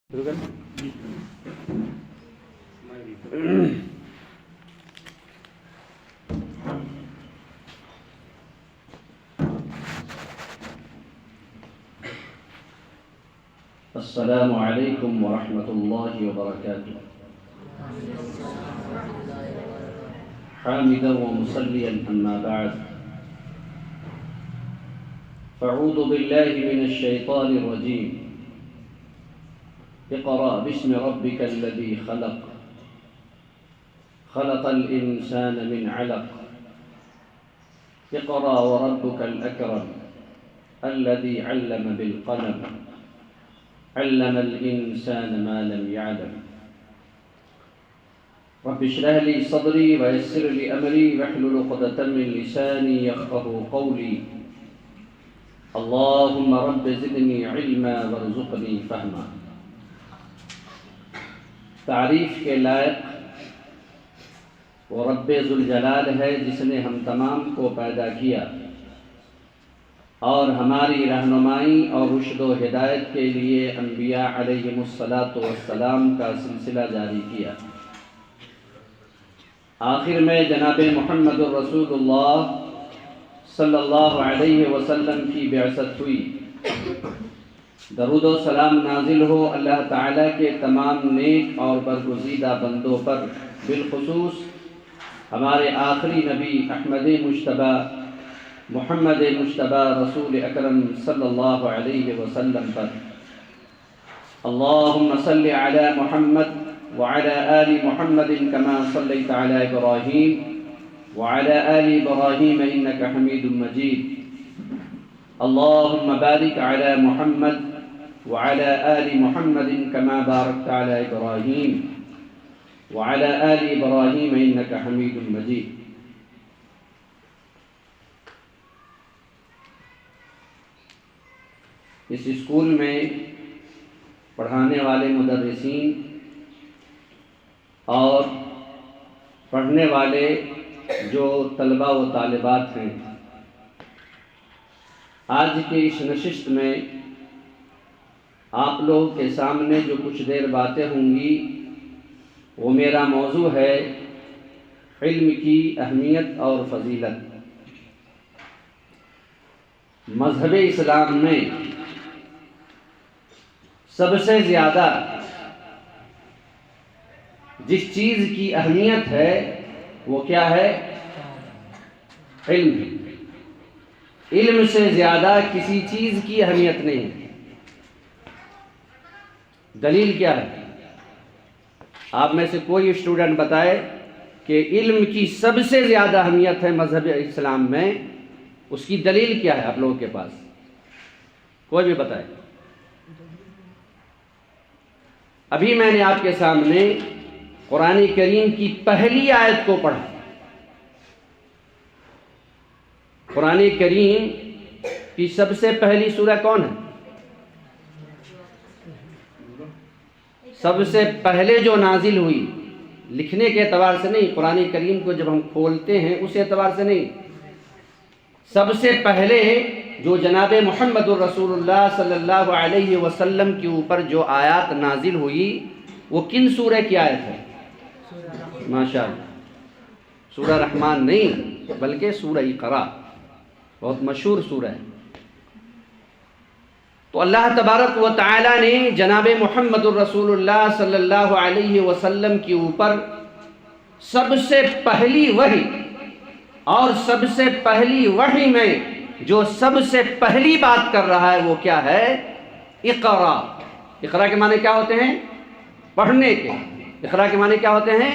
السلام علیکم ورحمۃ اللہ وبرکاتہ۔ حامدا ومصلیا اما بعد، فاعوذ باللہ من الشیطان الرجیم۔ اقرأ باسم ربک الذی خلق، خلق الانسان من علق، اقرأ وربک الاکرم الذی علم بالقلم، علم الانسان ما لم يعلم۔ رب اشرح لي صدري ويسر لي امري واحلل عقدة من لساني يفقهوا قولي، اللهم رب زدني علما وارزقني فهما۔ تعریف کے لائق وہ رب ذوالجلال ہے جس نے ہم تمام کو پیدا کیا اور ہماری رہنمائی اور رشد و ہدایت کے لیے انبیاء علیہم السلام کا سلسلہ جاری کیا۔ آخر میں جناب محمد الرسول اللہ صلی اللہ علیہ وسلم کی بعثت ہوئی۔ درود و سلام نازل ہو اللہ تعالیٰ کے تمام نیک اور برگزیدہ بندوں پر، بالخصوص ہمارے آخری نبی احمد مجتبیٰ محمد مجتبیٰ رسول اکرم صلی اللہ علیہ وسلم پر۔ اللہم صلی علی محمد وعلی آل محمد کما صلیت علی ابراہیم وعلی آل ابراہیم انک حمید مجید۔ اللہم بارک علی محمد وعلی آل محمد کما بارکت علی ابراہیم وعلی آل ابراہیم انک حمید مجید۔ اس اسکول میں پڑھانے والے مدرسین اور پڑھنے والے جو طلباء و طالبات ہیں، آج کی اس نشست میں آپ لوگوں کے سامنے جو کچھ دیر باتیں ہوں گی وہ میرا موضوع ہے علم کی اہمیت اور فضیلت۔ مذہب اسلام میں سب سے زیادہ جس چیز کی اہمیت ہے وہ کیا ہے؟ علم۔ علم سے زیادہ کسی چیز کی اہمیت نہیں ہے۔ دلیل کیا ہے؟ آپ میں سے کوئی اسٹوڈنٹ بتائے کہ علم کی سب سے زیادہ اہمیت ہے مذہب اسلام میں، اس کی دلیل کیا ہے آپ لوگوں کے پاس؟ کوئی بھی بتائے۔ ابھی میں نے آپ کے سامنے قرآن کریم کی پہلی آیت کو پڑھا۔ قرآن کریم کی سب سے پہلی سورہ کون ہے؟ سب سے پہلے جو نازل ہوئی، لکھنے کے اعتبار سے نہیں، قرآن کریم کو جب ہم کھولتے ہیں اس اعتبار سے نہیں، سب سے پہلے جو جناب محمد الرسول اللہ صلی اللہ علیہ وسلم کے اوپر جو آیات نازل ہوئی وہ کن سورہ کی آیت ہے؟ ماشاءاللہ، سورہ رحمان نہیں بلکہ سورہ اقرا، بہت مشہور سورہ ہے۔ تو اللہ تبارک و تعالی نے جناب محمد الرسول اللہ صلی اللہ علیہ وسلم کے اوپر سب سے پہلی وحی، اور سب سے پہلی وحی میں جو سب سے پہلی بات کر رہا ہے وہ کیا ہے؟ اقرا۔ اقرا کے معنی کیا ہوتے ہیں؟ پڑھنے کے۔ اقرا کے معنی کیا ہوتے ہیں؟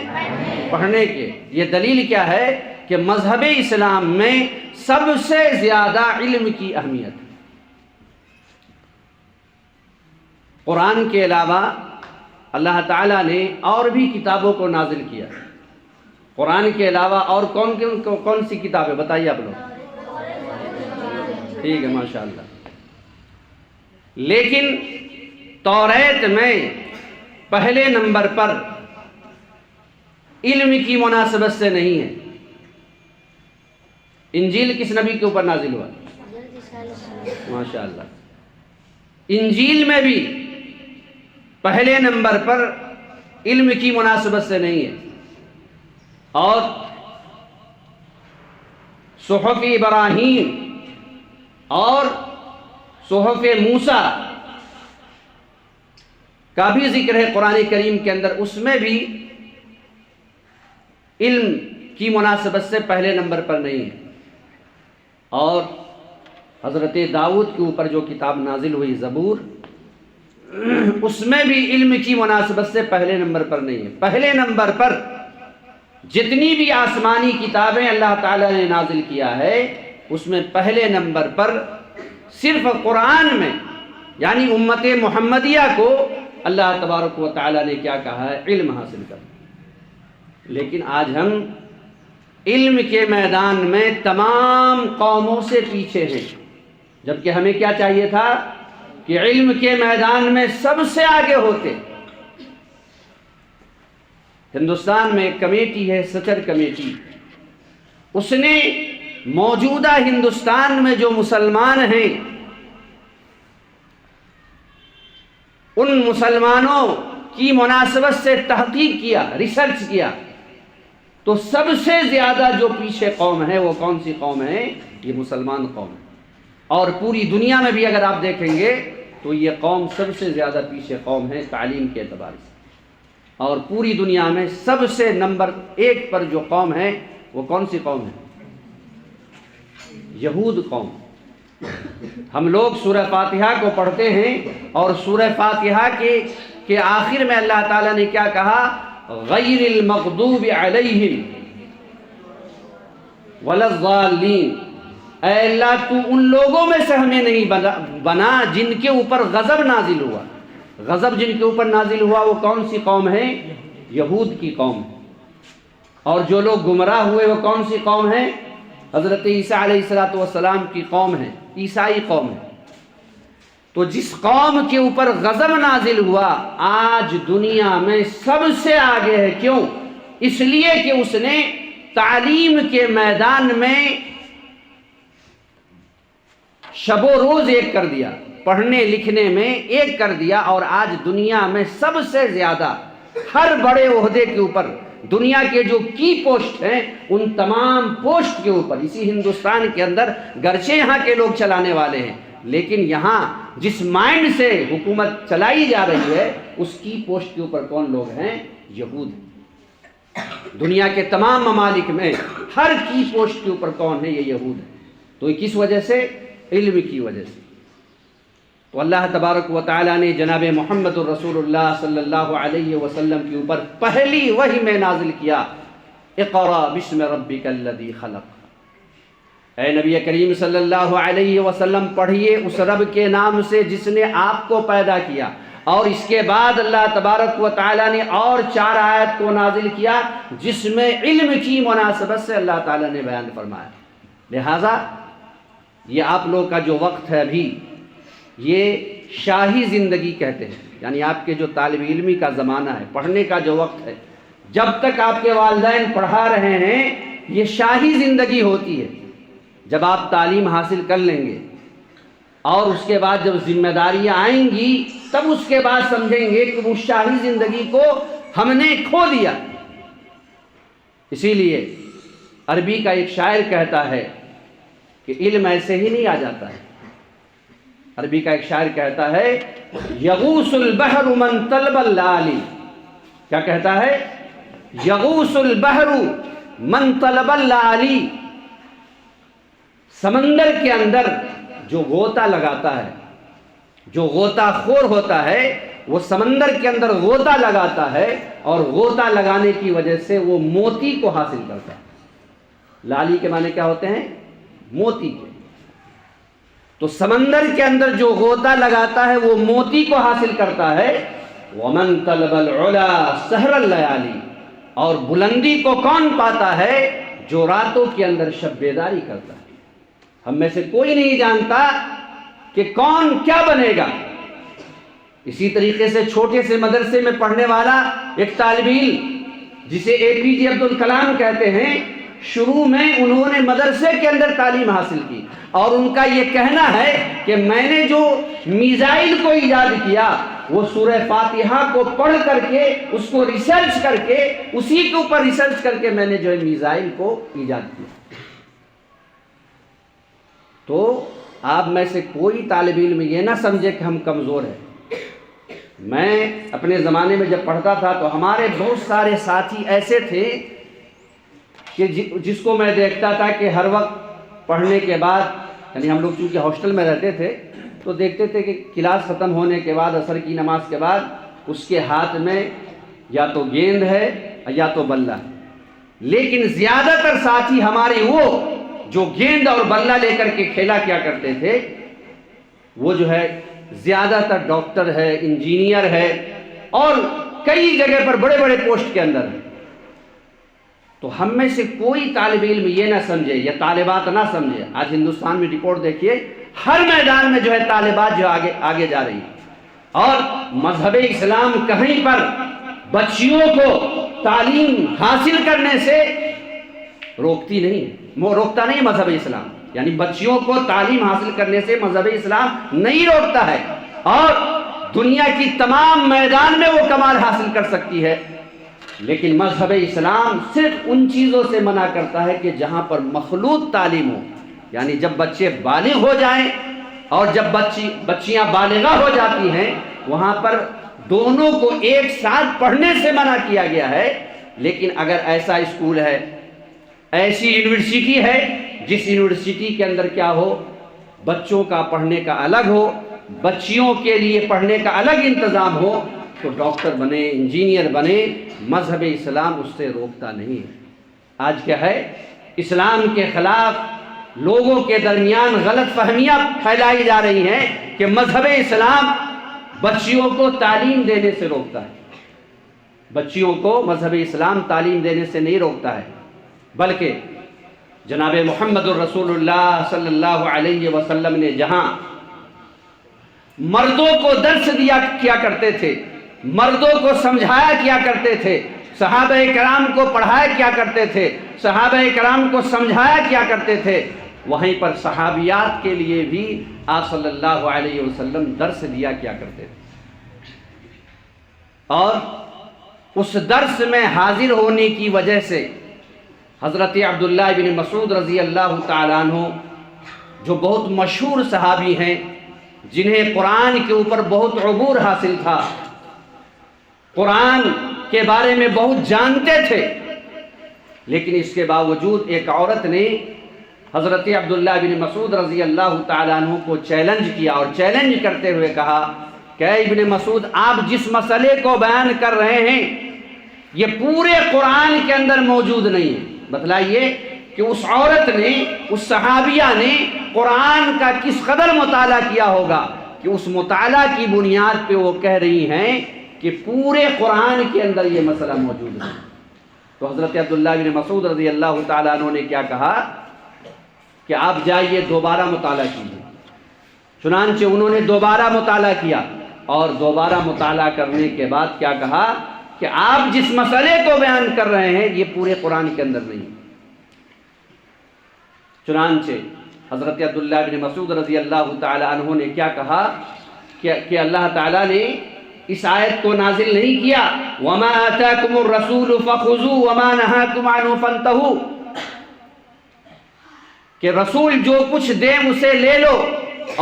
پڑھنے کے۔ یہ دلیل کیا ہے کہ مذہب اسلام میں سب سے زیادہ علم کی اہمیت ہے۔ قرآن کے علاوہ اللہ تعالیٰ نے اور بھی کتابوں کو نازل کیا۔ قرآن کے علاوہ اور کون سی کتابیں بتائیے آپ لوگ؟ ٹھیک ہے، ماشاءاللہ۔ لیکن توریت میں پہلے نمبر پر علم کی مناسبت سے نہیں ہے۔ انجیل کس نبی کے اوپر نازل ہوا؟ ماشاءاللہ۔ انجیل میں بھی پہلے نمبر پر علم کی مناسبت سے نہیں ہے، اور صحف ابراہیم اور صحف موسیٰ کا بھی ذکر ہے قرآن کریم کے اندر، اس میں بھی علم کی مناسبت سے پہلے نمبر پر نہیں ہے۔ اور حضرت داؤد کے اوپر جو کتاب نازل ہوئی زبور، اس میں بھی علم کی مناسبت سے پہلے نمبر پر نہیں ہے۔ پہلے نمبر پر جتنی بھی آسمانی کتابیں اللہ تعالیٰ نے نازل کیا ہے، اس میں پہلے نمبر پر صرف قرآن میں، یعنی امت محمدیہ کو اللہ تبارک و تعالیٰ نے کیا کہا ہے؟ علم حاصل کر۔ لیکن آج ہم علم کے میدان میں تمام قوموں سے پیچھے ہیں، جبکہ ہمیں کیا چاہیے تھا کہ علم کے میدان میں سب سے آگے ہوتے۔ ہندوستان میں ایک کمیٹی ہے، سچر کمیٹی، اس نے موجودہ ہندوستان میں جو مسلمان ہیں ان مسلمانوں کی مناسبت سے تحقیق کیا، ریسرچ کیا، تو سب سے زیادہ جو پیچھے قوم ہے وہ کون سی قوم ہے؟ یہ مسلمان قوم ہے۔ اور پوری دنیا میں بھی اگر آپ دیکھیں گے تو یہ قوم سب سے زیادہ پیچھے قوم ہے تعلیم کے اعتبار سے، اور پوری دنیا میں سب سے نمبر 1 پر جو قوم ہے وہ کون سی قوم ہے؟ یہود قوم۔ ہم لوگ سورہ فاتحہ کو پڑھتے ہیں، اور سورہ فاتحہ کے آخر میں اللہ تعالیٰ نے کیا کہا؟ غیر المغضوب علیہم ولا الضالین۔ اے اللہ تو ان لوگوں میں سے ہمیں نہیں بنا جن کے اوپر غضب نازل ہوا۔ غضب جن کے اوپر نازل ہوا وہ کون سی قوم ہے؟ یہود کی قوم۔ اور جو لوگ گمراہ ہوئے وہ کون سی قوم ہے؟ حضرت عیسیٰ علیہ السلام کی قوم ہے، عیسائی قوم ہے۔ تو جس قوم کے اوپر غضب نازل ہوا آج دنیا میں سب سے آگے ہے۔ کیوں؟ اس لیے کہ اس نے تعلیم کے میدان میں شب و روز ایک کر دیا، پڑھنے لکھنے میں ایک کر دیا، اور آج دنیا میں سب سے زیادہ ہر بڑے عہدے کے اوپر، دنیا کے جو کی پوسٹ ہیں ان تمام پوسٹ کے اوپر، اسی ہندوستان کے اندر گرچہ یہاں کے لوگ چلانے والے ہیں، لیکن یہاں جس مائنڈ سے حکومت چلائی جا رہی ہے اس کی پوسٹ کے اوپر کون لوگ ہیں؟ یہود۔ دنیا کے تمام ممالک میں ہر کی پوسٹ کے اوپر کون ہے؟ یہ یہود ہے۔ تو یہ کس وجہ سے؟ علم کی وجہ سے۔ تو اللہ تبارک و تعالیٰ نے جناب محمد الرسول اللہ صلی اللہ علیہ وسلم کے اوپر پہلی وحی میں نازل کیا، اقرأ باسم ربک الذی خلق۔ اے نبی کریم صلی اللہ علیہ وسلم پڑھیے اس رب کے نام سے جس نے آپ کو پیدا کیا۔ اور اس کے بعد اللہ تبارک و تعالیٰ نے اور 4 آیت کو نازل کیا جس میں علم کی مناسبت سے اللہ تعالیٰ نے بیان فرمایا۔ لہٰذا یہ آپ لوگ کا جو وقت ہے ابھی، یہ شاہی زندگی کہتے ہیں، یعنی آپ کے جو طالب علمی کا زمانہ ہے، پڑھنے کا جو وقت ہے، جب تک آپ کے والدین پڑھا رہے ہیں یہ شاہی زندگی ہوتی ہے۔ جب آپ تعلیم حاصل کر لیں گے اور اس کے بعد جب ذمہ داریاں آئیں گی تب اس کے بعد سمجھیں گے کہ وہ شاہی زندگی کو ہم نے کھو دیا۔ اسی لیے عربی کا ایک شاعر کہتا ہے کہ علم ایسے ہی نہیں آ جاتا ہے۔ عربی کا ایک شاعر کہتا ہے یغوث البحر من طلب اللالی۔ کیا کہتا ہے؟ یغوث البحر من طلب اللالی۔ سمندر کے اندر جو غوطہ لگاتا ہے، جو غوطہ خور ہوتا ہے، وہ سمندر کے اندر غوطہ لگاتا ہے اور غوطہ لگانے کی وجہ سے وہ موتی کو حاصل کرتا ہے۔ لالی کے معنی کیا ہوتے ہیں؟ موتی کے۔ تو سمندر کے اندر جو غوطہ لگاتا ہے وہ موتی کو حاصل کرتا ہے۔ ومن طلب العلا سحر اللیالی۔ اور بلندی کو کون پاتا ہے؟ جو راتوں کے اندر شب بیداری کرتا ہے۔ ہم میں سے کوئی نہیں جانتا کہ کون کیا بنے گا۔ اسی طریقے سے چھوٹے سے مدرسے میں پڑھنے والا ایک طالب علم جسے APJ عبد الکلام کہتے ہیں، شروع میں انہوں نے مدرسے کے اندر تعلیم حاصل کی، اور ان کا یہ کہنا ہے کہ میں نے جو میزائل کو ایجاد کیا وہ سورہ فاتحہ کو پڑھ کر کے اس کو ریسرچ کر کے اسی کے اوپر ریسرچ کر کے میں نے جو ہے میزائل کو ایجاد کیا۔ تو آپ میں سے کوئی طالب علم یہ نہ سمجھے کہ ہم کمزور ہیں۔ میں اپنے زمانے میں جب پڑھتا تھا تو ہمارے بہت سارے ساتھی ایسے تھے کہ جس کو میں دیکھتا تھا کہ ہر وقت پڑھنے کے بعد، یعنی ہم لوگ چونکہ ہاسٹل میں رہتے تھے تو دیکھتے تھے کہ کلاس ختم ہونے کے بعد عصر کی نماز کے بعد اس کے ہاتھ میں یا تو گیند ہے یا تو بلہ ہے، لیکن زیادہ تر ساتھی ہمارے وہ جو گیند اور بلہ لے کر کے کھیلا کیا کرتے تھے وہ جو ہے زیادہ تر ڈاکٹر ہے، انجینئر ہے اور کئی جگہ پر بڑے بڑے پوسٹ کے اندر ہے۔ تو ہم میں سے کوئی طالب علم یہ نہ سمجھے یا طالبات نہ سمجھے، آج ہندوستان میں رپورٹ دیکھیے ہر میدان میں جو ہے طالبات جو آگے جا رہی ہیں، اور مذہب اسلام کہیں پر بچیوں کو تعلیم حاصل کرنے سے روکتا نہیں مذہب اسلام، یعنی بچیوں کو تعلیم حاصل کرنے سے مذہب اسلام نہیں روکتا ہے، اور دنیا کی تمام میدان میں وہ کمال حاصل کر سکتی ہے، لیکن مذہب اسلام صرف ان چیزوں سے منع کرتا ہے کہ جہاں پر مخلوط تعلیم ہو، یعنی جب بچے بالغ ہو جائیں اور جب بچیاں بالغہ ہو جاتی ہیں وہاں پر دونوں کو ایک ساتھ پڑھنے سے منع کیا گیا ہے۔ لیکن اگر ایسا اسکول ہے، ایسی یونیورسٹی ہے جس یونیورسٹی کے اندر کیا ہو، بچوں کا پڑھنے کا الگ ہو، بچیوں کے لیے پڑھنے کا الگ انتظام ہو، تو ڈاکٹر بنے، انجینئر بنے، مذہب اسلام اس سے روکتا نہیں ہے۔ آج کیا ہے، اسلام کے خلاف لوگوں کے درمیان غلط فہمیاں پھیلائی جا رہی ہیں کہ مذہب اسلام بچیوں کو تعلیم دینے سے روکتا ہے۔ بچیوں کو مذہب اسلام تعلیم دینے سے نہیں روکتا ہے، بلکہ جناب محمد الرسول اللہ صلی اللہ علیہ وسلم نے جہاں مردوں کو درس دیا کیا کرتے تھے، مردوں کو سمجھایا کیا کرتے تھے، صحابہ کرام کو پڑھایا کیا کرتے تھے، صحابہ کرام کو سمجھایا کیا کرتے تھے، وہیں پر صحابیات کے لیے بھی آپ صلی اللہ علیہ وسلم درس دیا کیا کرتے تھے، اور اس درس میں حاضر ہونے کی وجہ سے حضرت عبداللہ بن مسعود رضی اللہ تعالیٰ عنہ جو بہت مشہور صحابی ہیں، جنہیں قرآن کے اوپر بہت عبور حاصل تھا، قرآن کے بارے میں بہت جانتے تھے، لیکن اس کے باوجود ایک عورت نے حضرت عبداللہ بن مسعود رضی اللہ تعالیٰ عنہ کو چیلنج کیا، اور چیلنج کرتے ہوئے کہا کہ اے ابن مسعود، آپ جس مسئلے کو بیان کر رہے ہیں یہ پورے قرآن کے اندر موجود نہیں ہے۔ بتلائیے کہ اس عورت نے، اس صحابیہ نے قرآن کا کس قدر مطالعہ کیا ہوگا کہ اس مطالعہ کی بنیاد پہ وہ کہہ رہی ہیں کہ پورے قرآن کے اندر یہ مسئلہ موجود ہے۔ تو حضرت عبداللہ بن مسعود رضی اللہ تعالیٰ عنہ نے کیا کہا کہ آپ جائیے دوبارہ مطالعہ کیجیے۔ چنانچہ انہوں نے دوبارہ مطالعہ کیا، اور دوبارہ مطالعہ کرنے کے بعد کیا کہا کہ آپ جس مسئلے کو بیان کر رہے ہیں یہ پورے قرآن کے اندر نہیں۔ چنانچہ حضرت عبداللہ بن مسعود رضی اللہ تعالی عنہ نے کیا کہا کہ اللہ تعالیٰ نے اس آیت کو نازل نہیں کیا وَمَا آتَاكُمُ الرَّسُولُ فَخُذُوا وَمَا نَهَاكُمْ عَنْهُ فَانْتَهُوا، کہ رسول جو کچھ دے اسے لے لو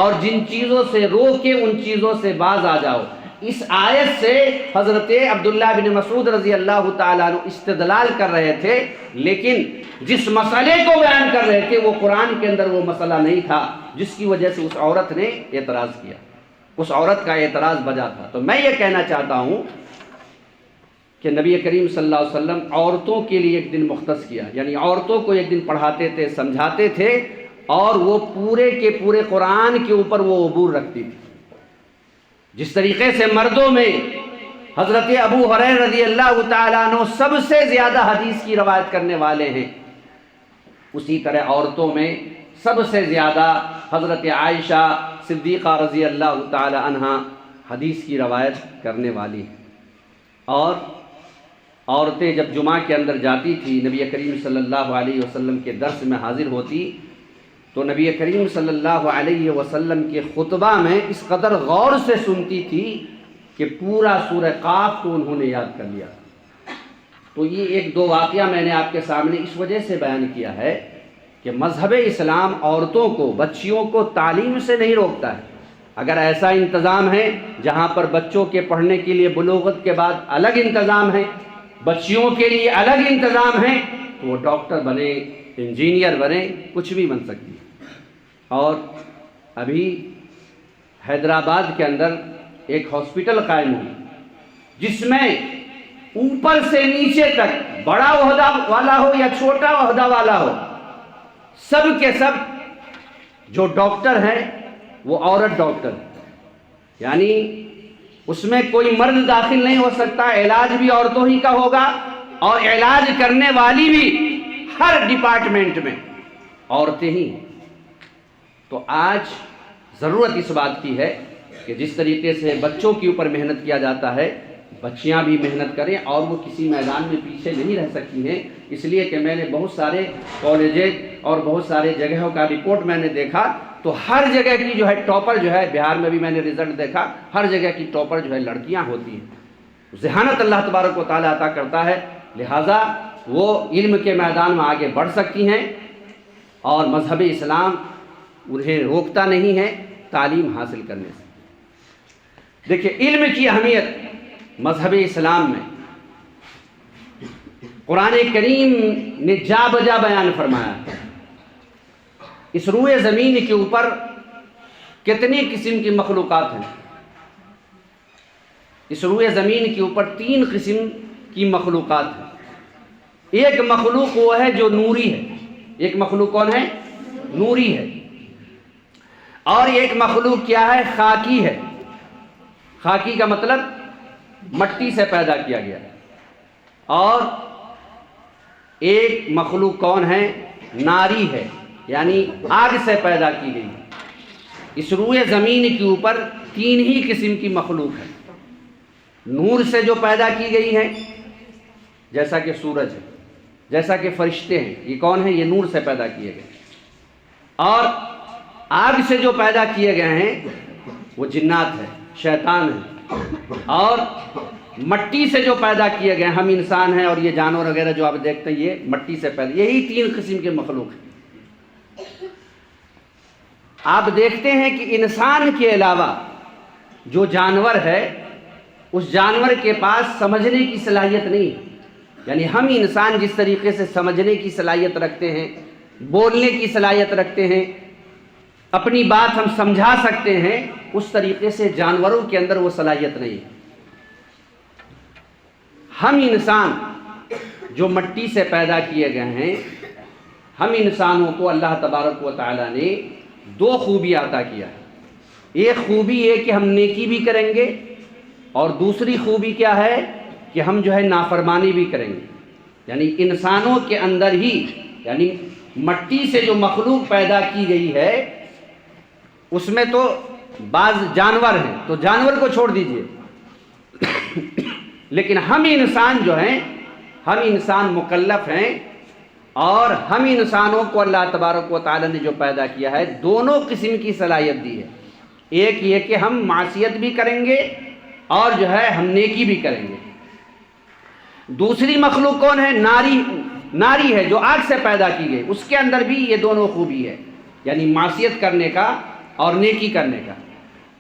اور جن چیزوں سے روکے ان چیزوں سے باز آ جاؤ۔ اس آیت سے حضرت عبداللہ بن مسعود رضی اللہ تعالیٰ عنہ استدلال کر رہے تھے، لیکن جس مسئلے کو بیان کر رہے تھے وہ قرآن کے اندر وہ مسئلہ نہیں تھا، جس کی وجہ سے اس عورت نے اعتراض کیا، اس عورت کا اعتراض بجا تھا۔ تو میں یہ کہنا چاہتا ہوں کہ نبی کریم صلی اللہ علیہ وسلم عورتوں کے لیے ایک دن مختص کیا، یعنی عورتوں کو ایک دن پڑھاتے تھے، سمجھاتے تھے، اور وہ پورے کے پورے قرآن کے اوپر وہ عبور رکھتی تھی۔ جس طریقے سے مردوں میں حضرت ابو ہریرہ رضی اللہ تعالیٰ عنہ سب سے زیادہ حدیث کی روایت کرنے والے ہیں، اسی طرح عورتوں میں سب سے زیادہ حضرت عائشہ صدیقہ رضی اللہ تعالی عنہ حدیث کی روایت کرنے والی ہیں۔ اور عورتیں جب جمعہ کے اندر جاتی تھی، نبی کریم صلی اللہ علیہ وسلم کے درس میں حاضر ہوتی، تو نبی کریم صلی اللہ علیہ وسلم کے خطبہ میں اس قدر غور سے سنتی تھی کہ پورا سورہ قاف کو انہوں نے یاد کر لیا. تو یہ ایک دو واقعہ میں نے آپ کے سامنے اس وجہ سے بیان کیا ہے کہ مذہب اسلام عورتوں کو، بچیوں کو تعلیم سے نہیں روکتا ہے. اگر ایسا انتظام ہے جہاں پر بچوں کے پڑھنے کے لیے بلوغت کے بعد الگ انتظام ہے، بچیوں کے لیے الگ انتظام ہے، تو وہ ڈاکٹر بنے، انجینئر بنے، کچھ بھی بن سکتی ہے. اور ابھی حیدرآباد کے اندر ایک ہاسپٹل قائم ہوئی جس میں اوپر سے نیچے تک، بڑا عہدہ والا ہو یا چھوٹا عہدہ والا ہو، سب کے سب جو ڈاکٹر ہیں وہ عورت ڈاکٹر ہے. یعنی اس میں کوئی مرد داخل نہیں ہو سکتا، علاج بھی عورتوں ہی کا ہوگا، اور علاج کرنے والی بھی ہر ڈپارٹمنٹ میں عورتیں ہی ہیں. تو آج ضرورت اس بات کی ہے کہ جس طریقے سے بچوں کے اوپر محنت کیا جاتا ہے، بچیاں بھی محنت کریں، اور وہ کسی میدان میں پیچھے نہیں رہ سکتی ہیں. اس لیے کہ میں نے بہت سارے کالجز اور بہت سارے جگہوں کا رپورٹ میں نے دیکھا، تو ہر جگہ کی جو ہے ٹاپر جو ہے، بہار میں بھی میں نے رزلٹ دیکھا، ہر جگہ کی ٹاپر جو ہے لڑکیاں ہوتی ہیں. ذہانت اللہ تبارک و تعالیٰ عطا کرتا ہے، لہٰذا وہ علم کے میدان میں آگے بڑھ سکتی ہیں، اور مذہب اسلام انہیں روکتا نہیں ہے تعلیم حاصل کرنے سے. دیکھیے علم کی اہمیت مذہب اسلام میں قرآن کریم نے جا بجا بیان فرمایا. اس روئے زمین کے اوپر کتنی قسم کی مخلوقات ہیں؟ اس روئے زمین کے اوپر 3 قسم کی مخلوقات ہیں. ایک مخلوق وہ ہے جو نوری ہے. ایک مخلوق کون ہے؟ نوری ہے. اور ایک مخلوق کیا ہے؟ خاکی ہے. خاکی کا مطلب مٹی سے پیدا کیا گیا. اور ایک مخلوق کون ہے؟ ناری ہے، یعنی آگ سے پیدا کی گئی. اس روئے زمین کے اوپر 3 ہی قسم کی مخلوق ہے. نور سے جو پیدا کی گئی ہے، جیسا کہ سورج ہے، جیسا کہ فرشتے ہیں. یہ کون ہیں؟ یہ نور سے پیدا کیے گئے. اور آگ سے جو پیدا کیے گئے ہیں وہ جنات ہے، شیطان ہے. اور مٹی سے جو پیدا کیے گئے، ہم انسان ہیں اور یہ جانور وغیرہ جو آپ دیکھتے ہیں، یہ مٹی سے پیدا. یہی 3 قسم کے مخلوق ہیں. آپ دیکھتے ہیں کہ انسان کے علاوہ جو جانور ہے، اس جانور کے پاس سمجھنے کی صلاحیت نہیں ہے. یعنی ہم انسان جس طریقے سے سمجھنے کی صلاحیت رکھتے ہیں، بولنے کی صلاحیت رکھتے ہیں، اپنی بات ہم سمجھا سکتے ہیں، اس طریقے سے جانوروں کے اندر وہ صلاحیت نہیں ہے. ہم انسان جو مٹی سے پیدا کیے گئے ہیں، ہم انسانوں کو اللہ تبارک و تعالیٰ نے 2 خوبی عطا کیا ہے. ایک خوبی یہ کہ ہم نیکی بھی کریں گے، اور دوسری خوبی کیا ہے کہ ہم جو ہے نافرمانی بھی کریں گے. یعنی انسانوں کے اندر ہی، یعنی مٹی سے جو مخلوق پیدا کی گئی ہے، اس میں تو بعض جانور ہیں، تو جانور کو چھوڑ دیجئے، لیکن ہم انسان جو ہیں، ہم انسان مکلف ہیں، اور ہم انسانوں کو اللہ تبارک و تعالیٰ نے جو پیدا کیا ہے، دونوں قسم کی صلاحیت دی ہے. ایک یہ کہ ہم معصیت بھی کریں گے، اور جو ہے ہم نیکی بھی کریں گے. دوسری مخلوق کون ہے؟ ناری ہے، جو آگ سے پیدا کی گئی. اس کے اندر بھی یہ دونوں خوبی ہے، یعنی معصیت کرنے کا اور نیکی کرنے کا.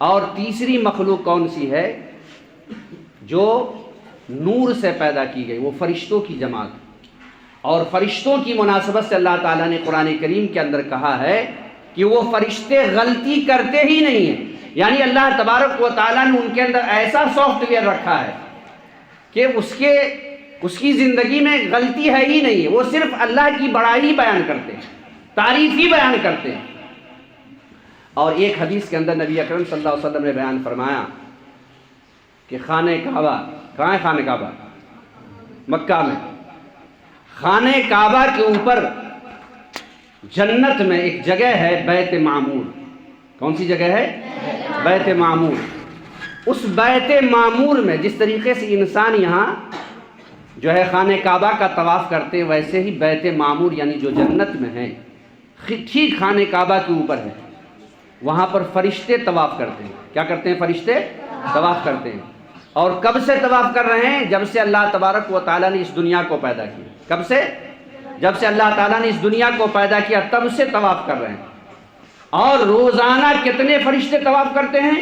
اور تیسری مخلوق کون سی ہے؟ جو نور سے پیدا کی گئی، وہ فرشتوں کی جماعت. اور فرشتوں کی مناسبت سے اللہ تعالیٰ نے قرآن کریم کے اندر کہا ہے کہ وہ فرشتے غلطی کرتے ہی نہیں ہیں. یعنی اللہ تبارک و تعالیٰ نے ان کے اندر ایسا سافٹ ویئر رکھا ہے کہ اس کی زندگی میں غلطی ہے ہی نہیں ہے. وہ صرف اللہ کی بڑائی بیان کرتے ہیں، تعریف ہی بیان کرتے ہیں. اور ایک حدیث کے اندر نبی اکرم صلی اللہ علیہ وسلم نے بیان فرمایا کہ خانہ کعبہ، کہاں ہے خانہ کعبہ؟ مکہ میں. خانہ کعبہ کے اوپر جنت میں ایک جگہ ہے بیت معمور. کون سی جگہ ہے؟ بیت معمور. اس بیت معمور میں جس طریقے سے انسان یہاں جو ہے خانہ کعبہ کا طواف کرتے ہیں، ویسے ہی بیت معمور یعنی جو جنت میں ہے، ٹھیک خانہ کعبہ کے اوپر ہے. وہاں پر فرشتے طواف کرتے ہیں. کیا کرتے ہیں؟ فرشتے طواف کرتے ہیں. اور کب سے طواف کر رہے ہیں؟ جب سے اللہ تبارک و تعالیٰ نے اس دنیا کو پیدا کیا۔ کب سے؟ جب سے اللہ تعالیٰ نے اس دنیا کو پیدا کیا تب سے طواف کر رہے ہیں۔ اور روزانہ کتنے فرشتے طواف کرتے ہیں؟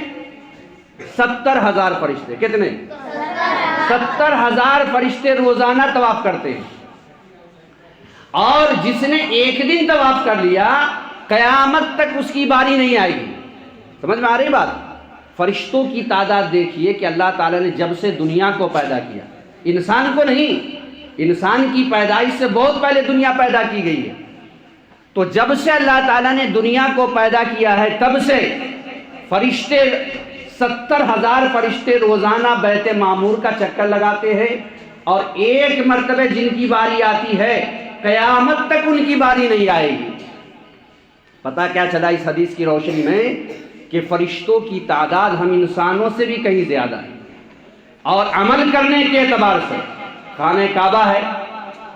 70,000 فرشتے۔ کتنے؟ 70,000 فرشتے روزانہ طواف کرتے ہیں۔ اور جس نے ایک دن طواف کر لیا قیامت تک اس کی باری نہیں آئے گی۔ سمجھ میں آ رہی بات؟ فرشتوں کی تعداد دیکھیے کہ اللہ تعالیٰ نے جب سے دنیا کو پیدا کیا، انسان کو نہیں، انسان کی پیدائش سے بہت پہلے دنیا پیدا کی گئی ہے، تو جب سے اللہ تعالیٰ نے دنیا کو پیدا کیا ہے تب سے فرشتے 70,000 فرشتے روزانہ بیت معمور کا چکر لگاتے ہیں، اور ایک مرتبہ جن کی باری آتی ہے قیامت تک ان کی باری نہیں آئے گی۔ پتہ کیا چلا اس حدیث کی روشنی میں؟ کہ فرشتوں کی تعداد ہم انسانوں سے بھی کہیں زیادہ ہے، اور عمل کرنے کے اعتبار سے خانہ کعبہ ہے،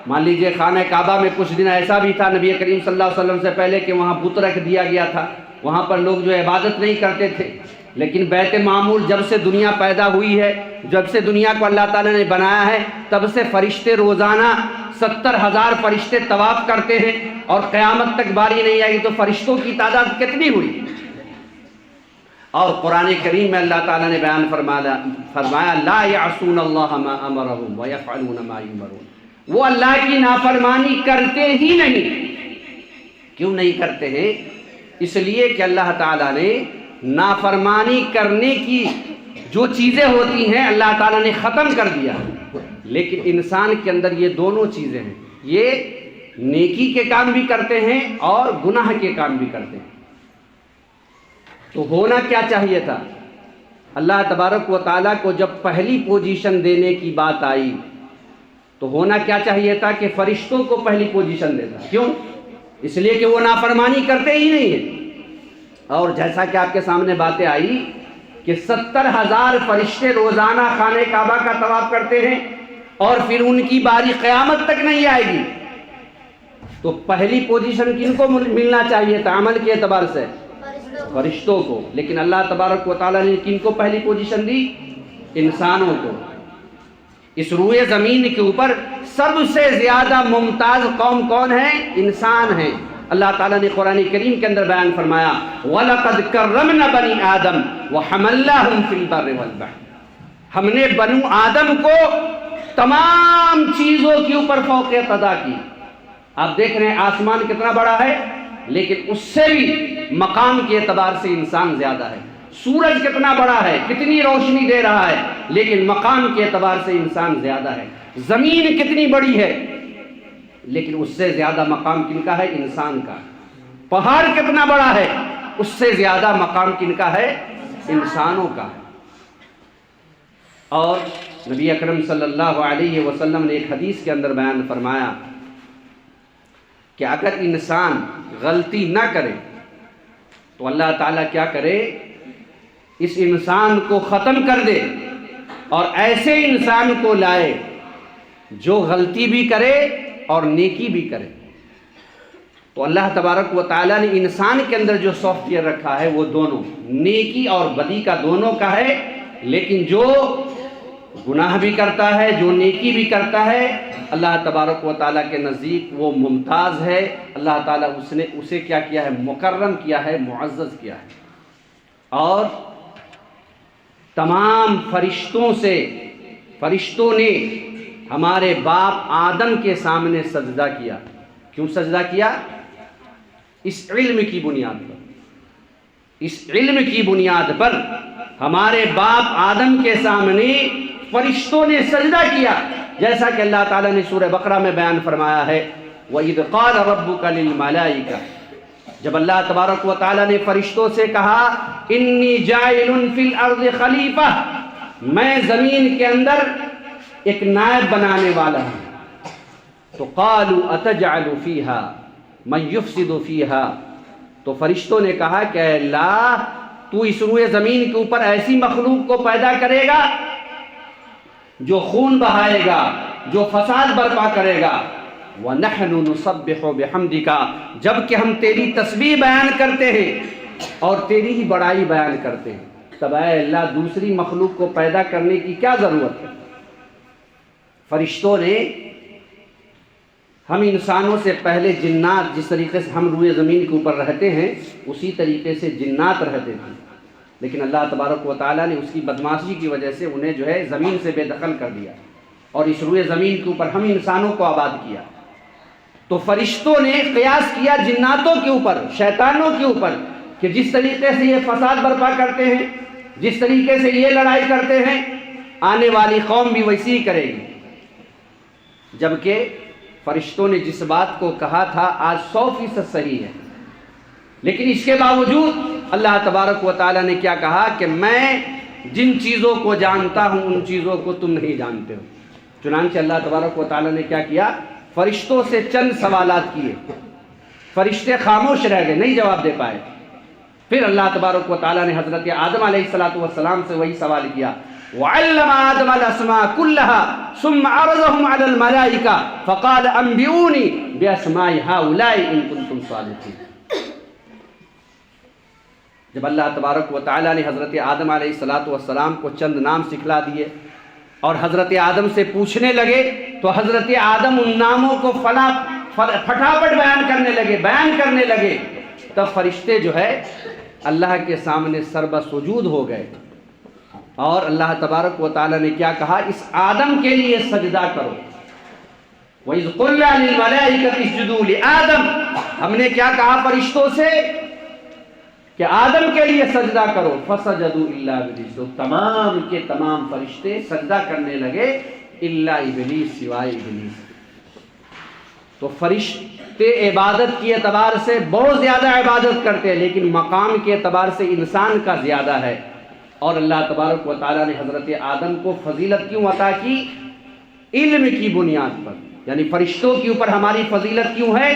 مان لیجئے خانہ کعبہ میں کچھ دن ایسا بھی تھا نبی کریم صلی اللہ علیہ وسلم سے پہلے کہ وہاں بت رکھ دیا گیا تھا، وہاں پر لوگ جو عبادت نہیں کرتے تھے، لیکن بیت معمور جب سے دنیا پیدا ہوئی ہے، جب سے دنیا کو اللہ تعالیٰ نے بنایا ہے تب سے فرشتے روزانہ 70,000 فرشتے طواف کرتے ہیں، اور قیامت تک باری نہیں آئی تو فرشتوں کی تعداد کتنی ہوئی؟ اور قرآن کریم میں اللہ تعالیٰ نے بیان فرمایا لا یعصون اللہ ما امرہم ویفعلون ما یؤمرون، وہ اللہ کی نافرمانی کرتے ہی نہیں۔ کیوں نہیں کرتے ہیں؟ اس لیے کہ اللہ تعالیٰ نے نافرمانی کرنے کی جو چیزیں ہوتی ہیں اللہ تعالیٰ نے ختم کر دیا، لیکن انسان کے اندر یہ دونوں چیزیں ہیں، یہ نیکی کے کام بھی کرتے ہیں اور گناہ کے کام بھی کرتے ہیں۔ تو ہونا کیا چاہیے تھا؟ اللہ تبارک و تعالیٰ کو جب پہلی پوزیشن دینے کی بات آئی تو ہونا کیا چاہیے تھا کہ فرشتوں کو پہلی پوزیشن دیتا۔ کیوں؟ اس لیے کہ وہ نافرمانی کرتے ہی نہیں ہیں۔ اور جیسا کہ آپ کے سامنے باتیں آئی کہ 70,000 فرشتے روزانہ خانہ کعبہ کا طواف کرتے ہیں، اور پھر ان کی باری قیامت تک نہیں آئے گی، تو پہلی پوزیشن کن کو ملنا چاہیے تھا عمل کے اعتبار سے؟ فرشتوں کو۔ لیکن اللہ تبارک و تعالیٰ نے کن کو پہلی پوزیشن دی؟ انسانوں کو۔ اس روئے زمین کے اوپر سب سے زیادہ ممتاز قوم کون ہے؟ انسان ہیں۔ اللہ تعالیٰ نے قرآن کریم کے اندر بیان فرمایا وَلَقَدْ كَرَّمْنَا بَنِي آدَمَ وَحَمَلْنَاهُمْ فِي الْبَرِّ وَالْبَحْرِ، ہم نے بنو آدم کو تمام چیزوں کے اوپر فوقیت عطا کی۔ آپ دیکھ رہے ہیں آسمان کتنا بڑا ہے، لیکن اس سے بھی مقام کے اعتبار سے انسان زیادہ ہے۔ سورج کتنا بڑا ہے، کتنی روشنی دے رہا ہے، لیکن مقام کے اعتبار سے انسان زیادہ ہے۔ زمین کتنی بڑی ہے، لیکن اس سے زیادہ مقام کن کا ہے؟ انسان کا۔ پہاڑ کتنا بڑا ہے، اس سے زیادہ مقام کن کا ہے؟ انسانوں کا۔ اور نبی اکرم صلی اللہ علیہ وسلم نے ایک حدیث کے اندر بیان فرمایا کہ اگر انسان غلطی نہ کرے تو اللہ تعالیٰ کیا کرے؟ اس انسان کو ختم کر دے اور ایسے انسان کو لائے جو غلطی بھی کرے اور نیکی بھی کرے۔ تو اللہ تبارک و تعالیٰ نے انسان کے اندر جو سافٹ ویئر رکھا ہے وہ دونوں نیکی اور بدی کا دونوں کا ہے، لیکن جو گناہ بھی کرتا ہے، جو نیکی بھی کرتا ہے، اللہ تبارک و تعالیٰ کے نزدیک وہ ممتاز ہے۔ اللہ تعالیٰ نے اسے کیا کیا ہے؟ مکرم کیا ہے، معزز کیا ہے۔ اور تمام فرشتوں نے ہمارے باپ آدم کے سامنے سجدہ کیا۔ کیوں سجدہ کیا؟ اس علم کی بنیاد پر، اس علم کی بنیاد پر ہمارے باپ آدم کے سامنے فرشتوں نے سجدہ کیا، جیسا کہ اللہ تعالیٰ نے سورہ بقرہ میں بیان فرمایا ہے وَإِذْ قَالَ رَبُّكَ لِلْمَلَائِكَةِ، جب اللہ تبارک و تعالیٰ نے فرشتوں سے کہا انی جاعل فی الارض خلیفہ، میں زمین کے اندر ایک نائب بنانے والا ہوں، تو قالوا اتجعل فیہا من یفسد فیہا، تو فرشتوں نے کہا کہ اے اللہ تو اس روئے زمین کے اوپر ایسی مخلوق کو پیدا کرے گا جو خون بہائے گا، جو فساد برپا کرے گا، وَنَحْنُ نُسَبِّحُ بِحَمْدِكَ، جبکہ ہم تیری تسبیح بیان کرتے ہیں اور تیری ہی بڑائی بیان کرتے ہیں۔ تب اے اللہ دوسری مخلوق کو پیدا کرنے کی کیا ضرورت ہے؟ فرشتوں نے ہم انسانوں سے پہلے جنات جس طریقے سے ہم روئے زمین کے اوپر رہتے ہیں اسی طریقے سے جنات رہتے تھے، لیکن اللہ تبارک و تعالیٰ نے اس کی بدمعاشی کی وجہ سے انہیں جو ہے زمین سے بے دخل کر دیا اور اس روئے زمین کے اوپر ہم انسانوں کو آباد کیا۔ تو فرشتوں نے قیاس کیا جناتوں کے اوپر، شیطانوں کے اوپر، کہ جس طریقے سے یہ فساد برپا کرتے ہیں، جس طریقے سے یہ لڑائی کرتے ہیں، آنے والی قوم بھی ویسی ہی کرے گی۔ جبکہ فرشتوں نے جس بات کو کہا تھا آج 100% صحیح ہے، لیکن اس کے باوجود اللہ تبارک و تعالیٰ نے کیا کہا کہ میں جن چیزوں کو جانتا ہوں ان چیزوں کو تم نہیں جانتے ہو۔ چنانچہ اللہ تبارک و تعالیٰ نے کیا کیا؟ فرشتوں سے چند سوالات کیے، فرشتے خاموش رہ گئے، نہیں جواب دے پائے۔ پھر اللہ تبارک و تعالیٰ نے حضرت آدم علیہ السلام سے وہی سوال کیا، وعلم آدم الاسماء كلها ثم عرضهم على الملائكة فقال انبئوني باسماء هؤلاء ان كنتم صادقين۔ جب اللہ تبارک و تعالیٰ نے حضرت آدم علیہ السلام کو چند نام سکھلا دیے اور حضرت آدم سے پوچھنے لگے تو حضرت آدم ان ناموں کو پھٹاپٹ بیان کرنے لگے، تب فرشتے جو ہے اللہ کے سامنے سربہ سجود ہو گئے اور اللہ تبارک و تعالیٰ نے کیا کہا؟ اس آدم کے لیے سجدہ کرو۔ وَإِذْ قُلْنَا لِلْمَلَائِكَةِ اسْجُدُوا لِآدَمَ، ہم نے کیا کہا فرشتوں سے کہ آدم کے لیے سجدہ کرو، فَسَجَدُوا إِلَّا إِبْلِيسَ، تو تمام کے تمام فرشتے سجدہ کرنے لگے الا ابلیس، سوائے ابلیس۔ تو فرشتے عبادت کے اعتبار سے بہت زیادہ عبادت کرتے ہیں، لیکن مقام کے اعتبار سے انسان کا زیادہ ہے۔ اور اللہ تبارک و تعالیٰ نے حضرت آدم کو فضیلت کیوں عطا کی؟ علم کی بنیاد پر، یعنی فرشتوں کے اوپر ہماری فضیلت کیوں ہے؟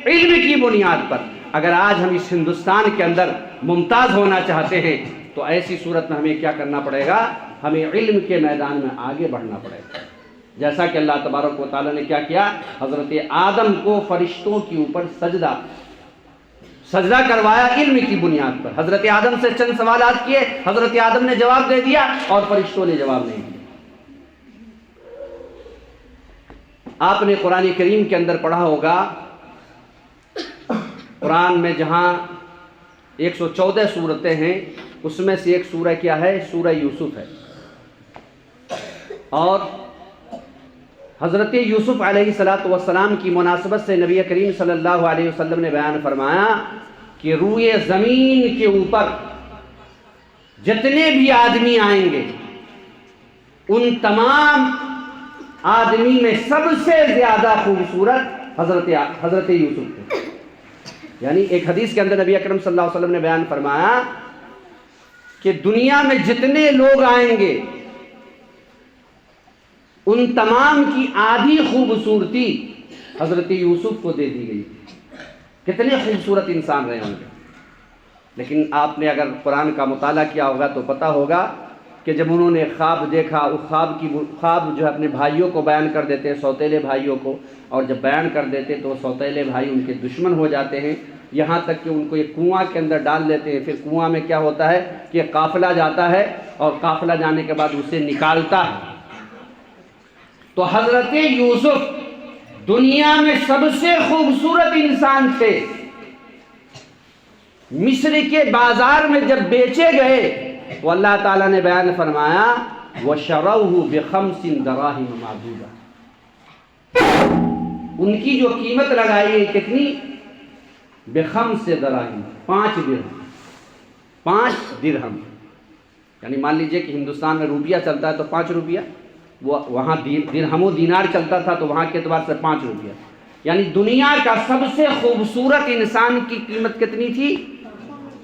علم کی بنیاد پر۔ اگر آج ہم اس ہندوستان کے اندر ممتاز ہونا چاہتے ہیں تو ایسی صورت میں ہمیں کیا کرنا پڑے گا؟ ہمیں علم کے میدان میں آگے بڑھنا پڑے گا، جیسا کہ اللہ تبارک و تعالیٰ نے کیا کیا؟ حضرت آدم کو فرشتوں کے اوپر سجدہ کروایا علم کی بنیاد پر۔ حضرت آدم سے چند سوالات کیے، حضرت آدم نے جواب دے دیا اور فرشتوں نے جواب نہیں دیا۔ آپ نے قرآن کریم کے اندر پڑھا ہوگا، قرآن میں جہاں 114 صورتیں ہیں اس میں سے ایک سورہ کیا ہے؟ سورہ یوسف ہے، اور حضرت یوسف علیہ السلام کی مناسبت سے نبی کریم صلی اللہ علیہ وسلم نے بیان فرمایا کہ روئے زمین کے اوپر جتنے بھی آدمی آئیں گے ان تمام آدمی میں سب سے زیادہ خوبصورت حضرت یوسف تھے۔ یعنی ایک حدیث کے اندر نبی اکرم صلی اللہ علیہ وسلم نے بیان فرمایا کہ دنیا میں جتنے لوگ آئیں گے ان تمام کی آدھی خوبصورتی حضرت یوسف کو دے دی گئی۔ کتنے خوبصورت انسان رہے ہوں گے، لیکن آپ نے اگر قرآن کا مطالعہ کیا ہوگا تو پتہ ہوگا کہ جب انہوں نے خواب دیکھا، اس خواب جو ہے اپنے بھائیوں کو بیان کر دیتے ہیں، سوتیلے بھائیوں کو، اور جب بیان کر دیتے تو سوتیلے بھائی ان کے دشمن ہو جاتے ہیں، یہاں تک کہ ان کو ایک کنواں کے اندر ڈال دیتے ہیں۔ پھر کنواں میں کیا ہوتا ہے کہ قافلہ جاتا ہے اور قافلہ جانے کے بعد اسے نکالتا ہے۔ تو حضرت یوسف دنیا میں سب سے خوبصورت انسان تھے۔ مصر کے بازار میں جب بیچے گئے تو اللہ تعالیٰ نے بیان فرمایا وَشَرَوْهُ بِخَمْسٍ دَرَاهِمَ مَعْدُودَةٍ، ان کی جو قیمت لگائی ہے کتنی؟ بِخَمْسِ دَرَاهِمَ، 5 درہم۔ یعنی مان لیجئے کہ ہندوستان میں روپیہ چلتا ہے تو 5 روپیہ، وہاں درہم و دینار چلتا تھا تو وہاں کے اعتبار سے 5 روپیہ۔ یعنی دنیا کا سب سے خوبصورت انسان کی قیمت کتنی تھی؟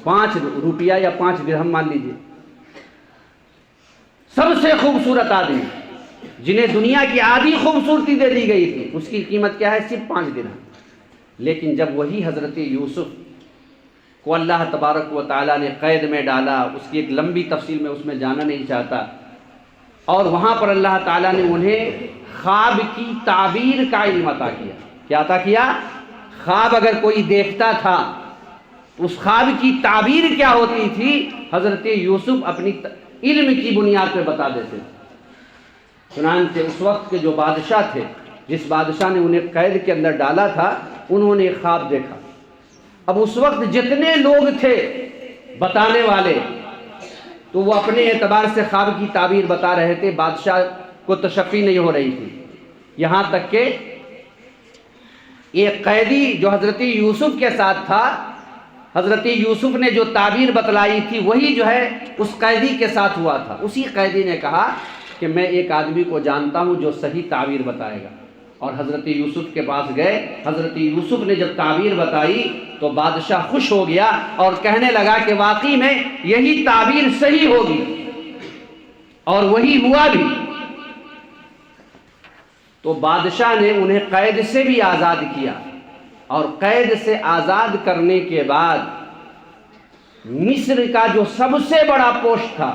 5 روپیہ یا 5 درہم مان لیجئے۔ سب سے خوبصورت آدمی جنہیں دنیا کی آدھی خوبصورتی دے دی گئی تھی اس کی قیمت کیا ہے؟ صرف 5 درہم۔ لیکن جب وہی حضرت یوسف کو اللہ تبارک و تعالیٰ نے قید میں ڈالا، اس کی ایک لمبی تفصیل میں اس میں جانا نہیں چاہتا، اور وہاں پر اللہ تعالیٰ نے انہیں خواب کی تعبیر کا علم عطا کیا۔ کیا عطا کیا؟ خواب اگر کوئی دیکھتا تھا اس خواب کی تعبیر کیا ہوتی تھی حضرت یوسف اپنی علم کی بنیاد پہ بتا دیتے تھے۔ چنانچہ اس وقت کے جو بادشاہ تھے، جس بادشاہ نے انہیں قید کے اندر ڈالا تھا، انہوں نے ایک خواب دیکھا۔ اب اس وقت جتنے لوگ تھے بتانے والے، تو وہ اپنے اعتبار سے خواب کی تعبیر بتا رہے تھے، بادشاہ کو تشفی نہیں ہو رہی تھی۔ یہاں تک کہ ایک قیدی جو حضرت یوسف کے ساتھ تھا، حضرت یوسف نے جو تعبیر بتلائی تھی وہی جو ہے اس قیدی کے ساتھ ہوا تھا۔ اسی قیدی نے کہا کہ میں ایک آدمی کو جانتا ہوں جو صحیح تعبیر بتائے گا، اور حضرت یوسف کے پاس گئے۔ حضرت یوسف نے جب تعبیر بتائی تو بادشاہ خوش ہو گیا اور کہنے لگا کہ واقعی میں یہی تعبیر صحیح ہوگی، اور وہی ہوا بھی۔ تو بادشاہ نے انہیں قید سے بھی آزاد کیا، اور قید سے آزاد کرنے کے بعد مصر کا جو سب سے بڑا پوسٹ تھا،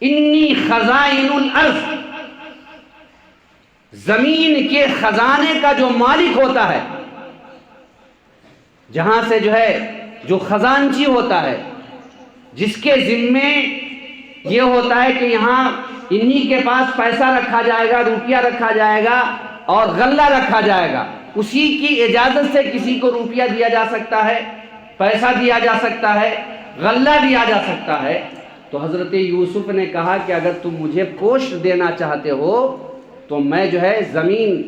انی خزائن الارض، زمین کے خزانے کا جو مالک ہوتا ہے، جہاں سے جو خزانچی ہوتا ہے، جس کے ذمے یہ ہوتا ہے کہ یہاں انہی کے پاس پیسہ رکھا جائے گا، روپیہ رکھا جائے گا اور غلہ رکھا جائے گا، اسی کی اجازت سے کسی کو روپیہ دیا جا سکتا ہے، پیسہ دیا جا سکتا ہے، غلہ دیا جا سکتا ہے۔ تو حضرت یوسف نے کہا کہ اگر تم مجھے پوسٹ دینا چاہتے ہو تو میں زمین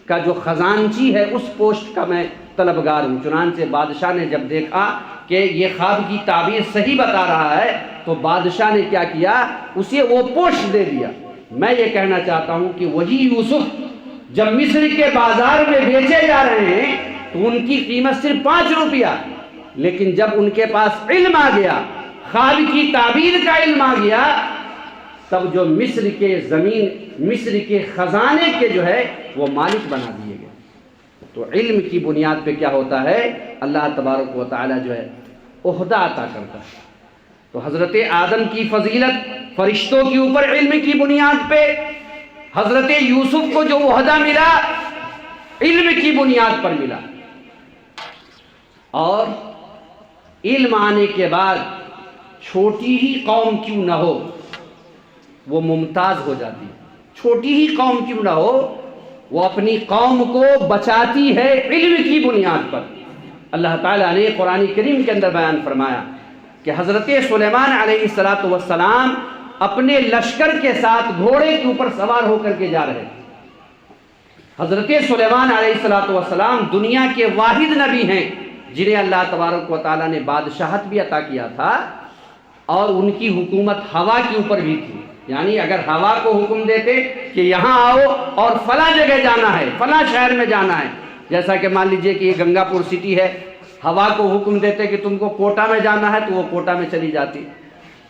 کا جو خزانچی ہے اس پوسٹ کا میں طلبگار ہوں۔ چنانچہ بادشاہ نے جب دیکھا کہ یہ خواب کی تعبیر صحیح بتا رہا ہے تو بادشاہ نے کیا کیا، اسے وہ پوسٹ دے دیا۔ میں یہ کہنا چاہتا ہوں کہ وہی یوسف جب مصر کے بازار میں بیچے جا رہے ہیں تو ان کی قیمت صرف 5 روپیہ، لیکن جب ان کے پاس علم آ گیا، خواب کی تعبیر کا علم آ گیا، تب جو مصر کے خزانے کے وہ مالک بنا دیے گئے۔ تو علم کی بنیاد پہ کیا ہوتا ہے، اللہ تبارک و تعالی عہدہ عطا کرتا ہے۔ تو حضرت آدم کی فضیلت فرشتوں کے اوپر علم کی بنیاد پہ، حضرت یوسف کو جو عہدہ ملا علم کی بنیاد پر ملا، اور علم آنے کے بعد چھوٹی ہی قوم کیوں نہ ہو وہ ممتاز ہو جاتی ہے۔ چھوٹی ہی قوم کیوں نہ ہو وہ اپنی قوم کو بچاتی ہے علم کی بنیاد پر۔ اللہ تعالیٰ نے قرآن کریم کے اندر بیان فرمایا کہ حضرت سلیمان علیہ السلام اپنے لشکر کے ساتھ گھوڑے کے اوپر سوار ہو کر کے جا رہے تھے۔ حضرت سلیمان علیہ السلام دنیا کے واحد نبی ہیں جنہیں اللہ تبارک و تعالیٰ نے بادشاہت بھی عطا کیا تھا، اور ان کی حکومت ہوا کے اوپر بھی تھی۔ یعنی اگر ہوا کو حکم دیتے کہ یہاں آؤ اور فلاں جگہ جانا ہے، فلاں شہر میں جانا ہے، جیسا کہ مان لیجئے کہ یہ گنگا پور سٹی ہے، ہوا کو حکم دیتے کہ تم کو کوٹا میں جانا ہے تو وہ کوٹا میں چلی جاتی،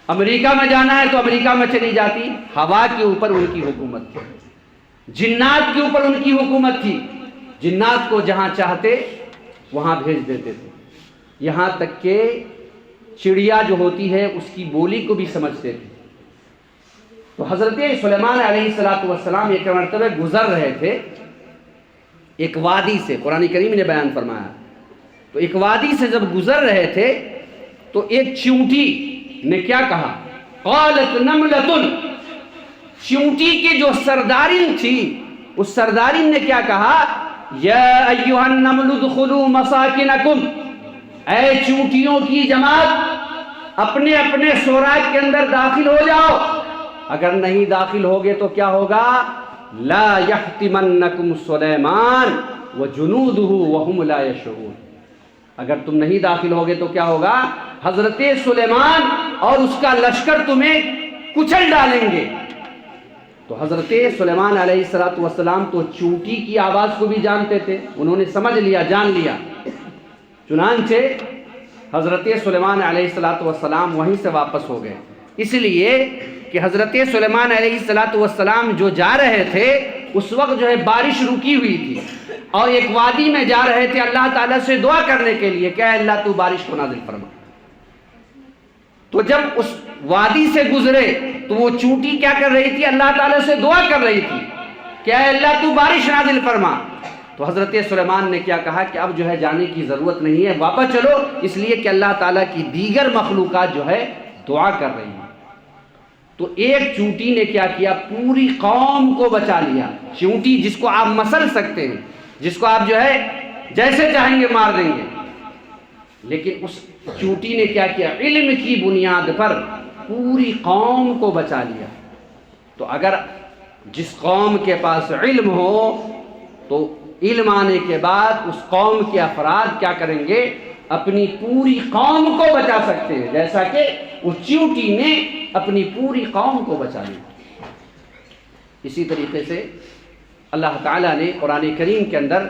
امریکہ میں جانا ہے تو امریکہ میں چلی جاتی۔ ہوا کے اوپر ان کی حکومت تھی، جنات کے اوپر ان کی حکومت تھی، جنات کو جہاں چاہتے وہاں بھیج دیتے تھے، یہاں تک کہ چڑیا جو ہوتی ہے اس کی بولی کو بھی سمجھتے تھے۔ تو حضرت سلیمان علیہ السلام ایک مرتبہ گزر رہے تھے ایک وادی سے، قرآن کریم نے بیان فرمایا، تو ایک وادی سے جب گزر رہے تھے تو ایک چیونٹی نے کیا کہا، قالت نملۃ، چیونٹی کی جو سردارین تھی اس سردارین نے کیا کہا، یا ایھا النمل ادخلوا مساکنکم، اے چیونٹیوں کی جماعت اپنے اپنے سوراخ کے اندر داخل ہو جاؤ، اگر نہیں داخل ہوگے تو کیا ہوگا، لا یحتمنکم سلیمان وجنودہ وہم لا یشعرون، اگر تم نہیں داخل ہوگے تو کیا ہوگا، حضرت سلیمان اور اس کا لشکر تمہیں کچل ڈالیں گے۔ تو حضرت سلیمان علیہ السلام تو چونٹی کی آواز کو بھی جانتے تھے، انہوں نے سمجھ لیا، جان لیا۔ چنانچہ حضرت سلیمان علیہ السلام وہیں سے واپس ہو گئے، اس لیے کہ حضرت سلیمان علیہ السلام جو جا رہے تھے اس وقت بارش رکی ہوئی تھی، اور ایک وادی میں جا رہے تھے اللہ تعالیٰ سے دعا کرنے کے لیے کہ اے اللہ تو بارش کو نازل فرما۔ تو جب اس وادی سے گزرے تو وہ چونٹی کیا کر رہی تھی، اللہ تعالیٰ سے دعا کر رہی تھی کہ اے اللہ تو بارش نازل فرما۔ تو حضرت سلیمان نے کیا کہا کہ اب جو ہے جانے کی ضرورت نہیں ہے، واپس چلو، اس لیے کہ اللہ تعالیٰ کی دیگر مخلوقات جو ہے دعا کر رہی ہیں۔ تو ایک چونٹی نے کیا کیا، پوری قوم کو بچا لیا۔ چونٹی جس کو آپ مسل سکتے ہیں، جس کو آپ جو ہے جیسے چاہیں گے مار دیں گے، لیکن اس چونٹی نے کیا کیا، علم کی بنیاد پر پوری قوم کو بچا لیا۔ تو اگر جس قوم کے پاس علم ہو تو علم آنے کے بعد اس قوم کے افراد کیا کریں گے، اپنی پوری قوم کو بچا سکتے ہیں، جیسا کہ اس چیونٹی نے اپنی پوری قوم کو بچا لیا۔ اسی طریقے سے اللہ تعالیٰ نے قرآن کریم کے اندر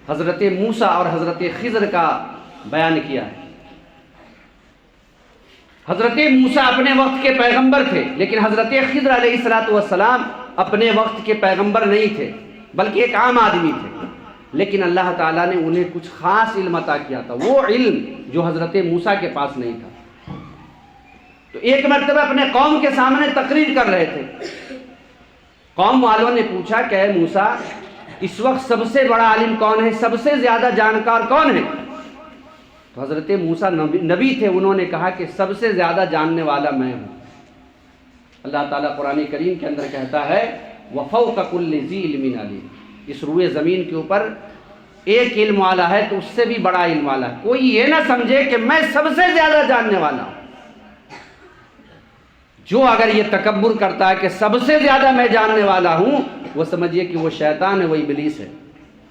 حضرت موسیٰ اور حضرت خضر کا بیان کیا ہے۔ حضرت موسیٰ اپنے وقت کے پیغمبر تھے، لیکن حضرت خضر علیہ السلام اپنے وقت کے پیغمبر نہیں تھے، بلکہ ایک عام آدمی تھے، لیکن اللہ تعالیٰ نے انہیں کچھ خاص علم عطا کیا تھا، وہ علم جو حضرت موسیٰ کے پاس نہیں تھا۔ تو ایک مرتبہ اپنے قوم کے سامنے تقریر کر رہے تھے، قوم والوں نے پوچھا کہ اے موسیٰ، اس وقت سب سے بڑا عالم کون ہے، سب سے زیادہ جانکار کون ہے؟ تو حضرت موسیٰ نبی تھے، انہوں نے کہا کہ سب سے زیادہ جاننے والا میں ہوں۔ اللہ تعالیٰ قرآن کریم کے اندر کہتا ہے وَفَوْقَ كُلِّ ذِي عِلْمٍ عَلِيمٍ، اس روئے زمین کے اوپر ایک علم والا ہے تو اس سے بھی بڑا علم والا ہے۔ کوئی یہ نہ سمجھے کہ میں سب سے زیادہ جاننے والا ہوں۔ جو اگر یہ تکبر کرتا ہے کہ سب سے زیادہ میں جاننے والا ہوں، وہ سمجھیے کہ وہ شیطان ہے، وہ ابلیس ہے۔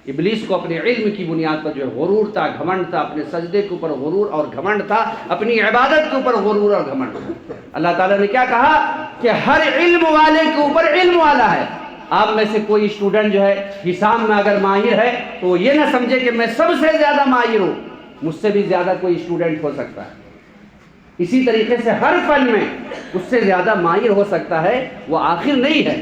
ابلیس کو اپنے علم کی بنیاد پر جو ہے غرور تھا، گھمنڈ تھا، اپنے سجدے کے اوپر غرور اور گھمنڈ تھا، اپنی عبادت کے اوپر غرور اور گھمنڈ تھا۔ اللہ تعالیٰ نے کیا کہا کہ ہر علم والے کے اوپر علم والا ہے۔ آپ میں سے کوئی اسٹوڈنٹ جو ہے حساب میں اگر ماہر ہے تو یہ نہ سمجھے کہ میں سب سے زیادہ ماہر ہوں، مجھ سے بھی زیادہ کوئی اسٹوڈنٹ ہو سکتا ہے۔ اسی طریقے سے ہر فن میں اس سے زیادہ ماہر ہو سکتا ہے، وہ آخر نہیں ہے۔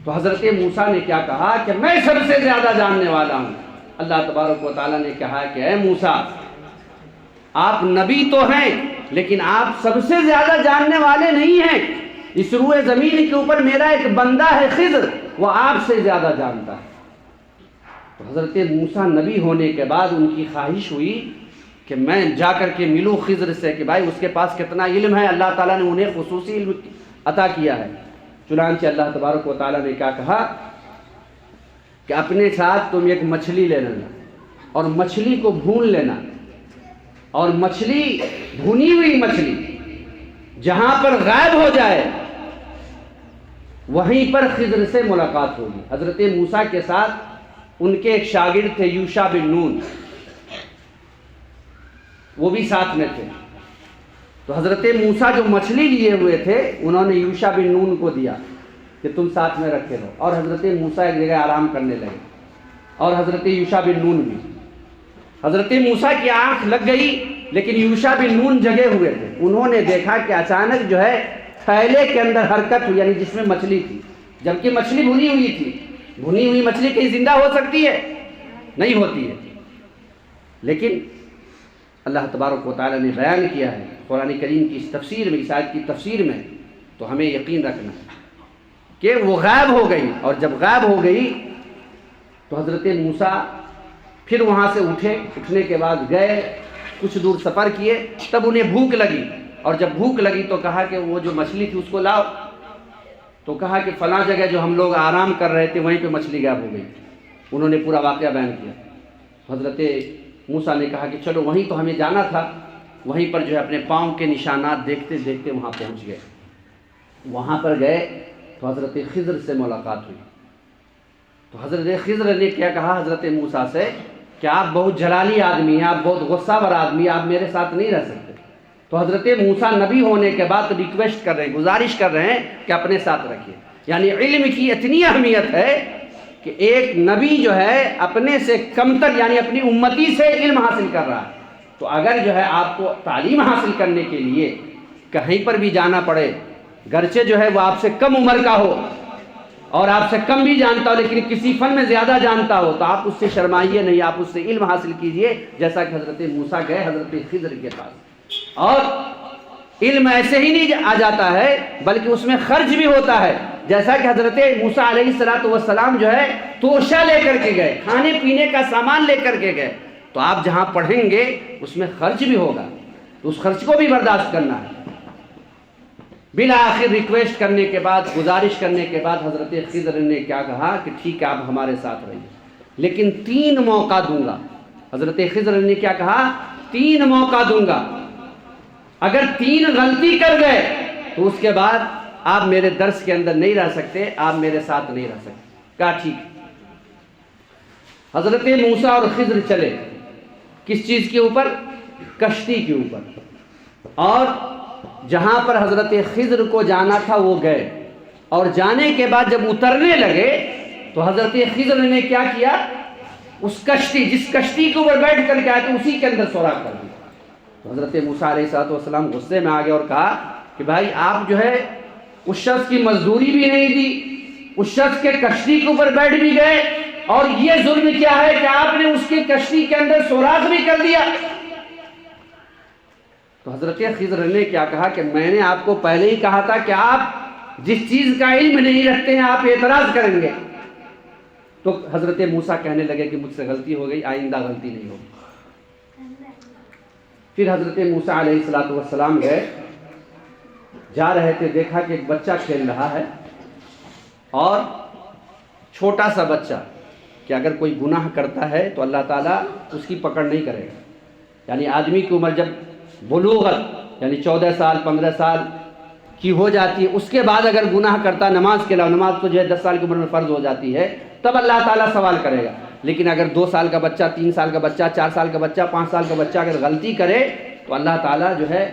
تو حضرت موسیٰ نے کیا کہا کہ میں سب سے زیادہ جاننے والا ہوں۔ اللہ تبارک و تعالیٰ نے کہا کہ اے موسیٰ، آپ نبی تو ہیں لیکن آپ سب سے زیادہ جاننے والے نہیں ہیں۔ اس روئے زمین کے اوپر میرا ایک بندہ ہے خضر، وہ آپ سے زیادہ جانتا ہے۔ تو حضرت موسیٰ نبی ہونے کے بعد ان کی خواہش ہوئی کہ میں جا کر کے ملوں خضر سے کہ بھائی اس کے پاس کتنا علم ہے، اللہ تعالیٰ نے انہیں خصوصی علم عطا کیا ہے۔ چنانچہ اللہ تبارک و تعالیٰ نے کیا کہا کہ اپنے ساتھ تم ایک مچھلی لے لینا اور مچھلی کو بھون لینا، اور مچھلی بھنی ہوئی مچھلی جہاں پر غائب ہو جائے وہیں پر خضر سے ملاقات ہوگی۔ حضرت موسیٰ کے ساتھ ان کے ایک شاگرد تھے یوشع بن نون، وہ بھی ساتھ میں تھے۔ تو حضرت موسیٰ جو مچھلی لیے ہوئے تھے انہوں نے یوشع بن نون کو دیا کہ تم ساتھ میں رکھے رہو، اور حضرت موسیٰ ایک جگہ آرام کرنے لگے، اور حضرت یوشع بن نون بھی۔ حضرت موسیٰ کی آنکھ لگ گئی لیکن یوشع بن نون جگے ہوئے تھے۔ انہوں نے دیکھا کہ اچانک جو ہے تھیلے کے اندر حرکت ہوئی، یعنی جس میں مچھلی تھی، جبکہ مچھلی بھنی ہوئی تھی۔ بھنی ہوئی مچھلی کہیں زندہ ہو سکتی ہے؟ نہیں ہوتی ہے، لیکن اللہ تبارک و تعالیٰ نے بیان کیا ہے قرآن کریم کی اس تفسیر میں، اس آیت کی تفسیر میں، تو ہمیں یقین رکھنا ہے کہ وہ غائب ہو گئی، اور جب غائب ہو گئی تو حضرت موسیٰ پھر وہاں سے اٹھے، اٹھنے کے بعد گئے، کچھ دور سفر کیے، تب انہیں بھوک لگی، اور جب بھوک لگی تو کہا کہ وہ جو مچھلی تھی اس کو لاؤ۔ تو کہا کہ فلاں جگہ جو ہم لوگ آرام کر رہے تھے وہیں پہ مچھلی غائب ہو گئی۔ انہوں نے پورا واقعہ بیان کیا۔ حضرت موسیٰ نے کہا کہ چلو وہیں تو ہمیں جانا تھا، وہیں پر جو ہے اپنے پاؤں کے نشانات دیکھتے دیکھتے وہاں پہنچ گئے۔ وہاں پر گئے تو حضرت خضر سے ملاقات ہوئی۔ تو حضرت خضر نے کیا کہا حضرت موسیٰ سے کہ آپ بہت جلالی آدمی ہیں، آپ بہت غصہ ور آدمی ہیں، آپ میرے ساتھ نہیں رہ سکتے۔ تو حضرت موسیٰ نبی ہونے کے بعد ریکویسٹ کر رہے ہیں، گزارش کر رہے ہیں کہ اپنے ساتھ رکھیے۔ یعنی علم کی اتنی اہمیت ہے کہ ایک نبی جو ہے اپنے سے کمتر یعنی اپنی امتی سے علم حاصل کر رہا ہے۔ تو اگر جو ہے آپ کو تعلیم حاصل کرنے کے لیے کہیں پر بھی جانا پڑے، گرچہ جو ہے وہ آپ سے کم عمر کا ہو اور آپ سے کم بھی جانتا ہو لیکن کسی فن میں زیادہ جانتا ہو، تو آپ اس سے شرمائیے نہیں، آپ اس سے علم حاصل کیجئے، جیسا کہ حضرت موسیٰ گئے حضرت خضر کے پاس۔ اور علم ایسے ہی نہیں آ جاتا ہے بلکہ اس میں خرچ بھی ہوتا ہے. جیسا کہ حضرت موسیٰ علیہ السلام جو ہے توشہ لے کر کے گئے, کھانے پینے کا سامان لے کر کے گئے, تو آپ جہاں پڑھیں گے اس میں خرچ بھی ہوگا, تو اس خرچ کو بھی برداشت کرنا ہے. بالآخر ریکویسٹ کرنے کے بعد, گزارش کرنے کے بعد حضرت خضر نے کیا کہا کہ ٹھیک ہے آپ ہمارے ساتھ رہیے, لیکن 3 موقع دوں گا. حضرت خضر نے کیا کہا؟ 3 موقع دوں گا, اگر 3 غلطی کر گئے تو اس کے بعد آپ میرے درس کے اندر نہیں رہ سکتے, آپ میرے ساتھ نہیں رہ سکتے. کہا ٹھیک. حضرت موسیٰ اور خضر چلے کس چیز کے اوپر؟ کشتی کے اوپر. اور جہاں پر حضرت خضر کو جانا تھا وہ گئے, اور جانے کے بعد جب اترنے لگے تو حضرت خضر نے کیا کیا؟ اس کشتی, جس کشتی کے اوپر بیٹھ کر کے آئے تھے اسی کے اندر سوراخ کر دیا. تو حضرت موسیٰ علیہ السلام غصے میں آ گئے اور کہا کہ بھائی آپ جو ہے اس شخص کی مزدوری بھی نہیں دی, اس شخص کے کشتی کے اوپر بیٹھ بھی گئے, اور یہ ظلم کیا ہے کہ آپ نے اس کی کشتی کے اندر سوراخ بھی کر دیا. تو حضرت خضر نے کیا کہا کہ میں نے آپ کو پہلے ہی کہا تھا کہ آپ جس چیز کا علم نہیں رکھتے ہیں آپ اعتراض کریں گے. تو حضرت موسیٰ کہنے لگے کہ مجھ سے غلطی ہو گئی, آئندہ غلطی نہیں ہوگی. پھر حضرت موسیٰ علیہ السلام گئے, جا رہے تھے, دیکھا کہ ایک بچہ کھیل رہا ہے, اور چھوٹا سا بچہ کہ اگر کوئی گناہ کرتا ہے تو اللہ تعالیٰ اس کی پکڑ نہیں کرے گا. یعنی آدمی کی عمر جب بلوغت یعنی 14 سال 15 سال کی ہو جاتی ہے, اس کے بعد اگر گناہ کرتا, نماز کے علاوہ, نماز تو جو ہے 10 سال کی عمر میں فرض ہو جاتی ہے, تب اللہ تعالیٰ سوال کرے گا. لیکن اگر 2 سال کا بچہ, 3 سال کا بچہ, 4 سال کا بچہ, 5 سال کا بچہ اگر غلطی کرے تو اللہ تعالیٰ جو ہے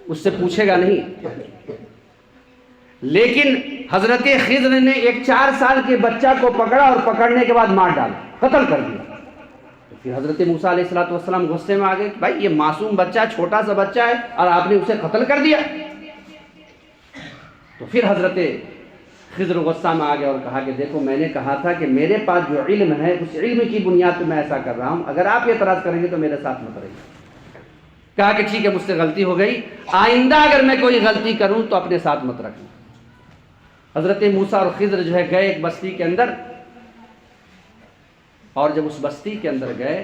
اس سے پوچھے گا نہیں. لیکن حضرت خضر نے ایک 4 سال کے بچہ کو پکڑا اور پکڑنے کے بعد مار ڈالا, قتل کر دیا. تو پھر حضرت موسیٰ علیہ السلام غصے میں آ گئے کہ بھائی یہ معصوم بچہ, چھوٹا سا بچہ ہے, اور آپ نے اسے قتل کر دیا. تو پھر حضرت خضر غصہ میں آ گئے اور کہا کہ دیکھو میں نے کہا تھا کہ میرے پاس جو علم ہے اس علم کی بنیاد پہ میں ایسا کر رہا ہوں, اگر آپ اعتراض کریں گے تو میرے ساتھ مت رہیے. کہا کہ ٹھیک ہے مجھ سے غلطی ہو گئی, آئندہ اگر میں کوئی غلطی کروں تو اپنے ساتھ مت رکھنا. حضرت موسیٰ اور خضر جو ہے گئے ایک بستی کے اندر, اور جب اس بستی کے اندر گئے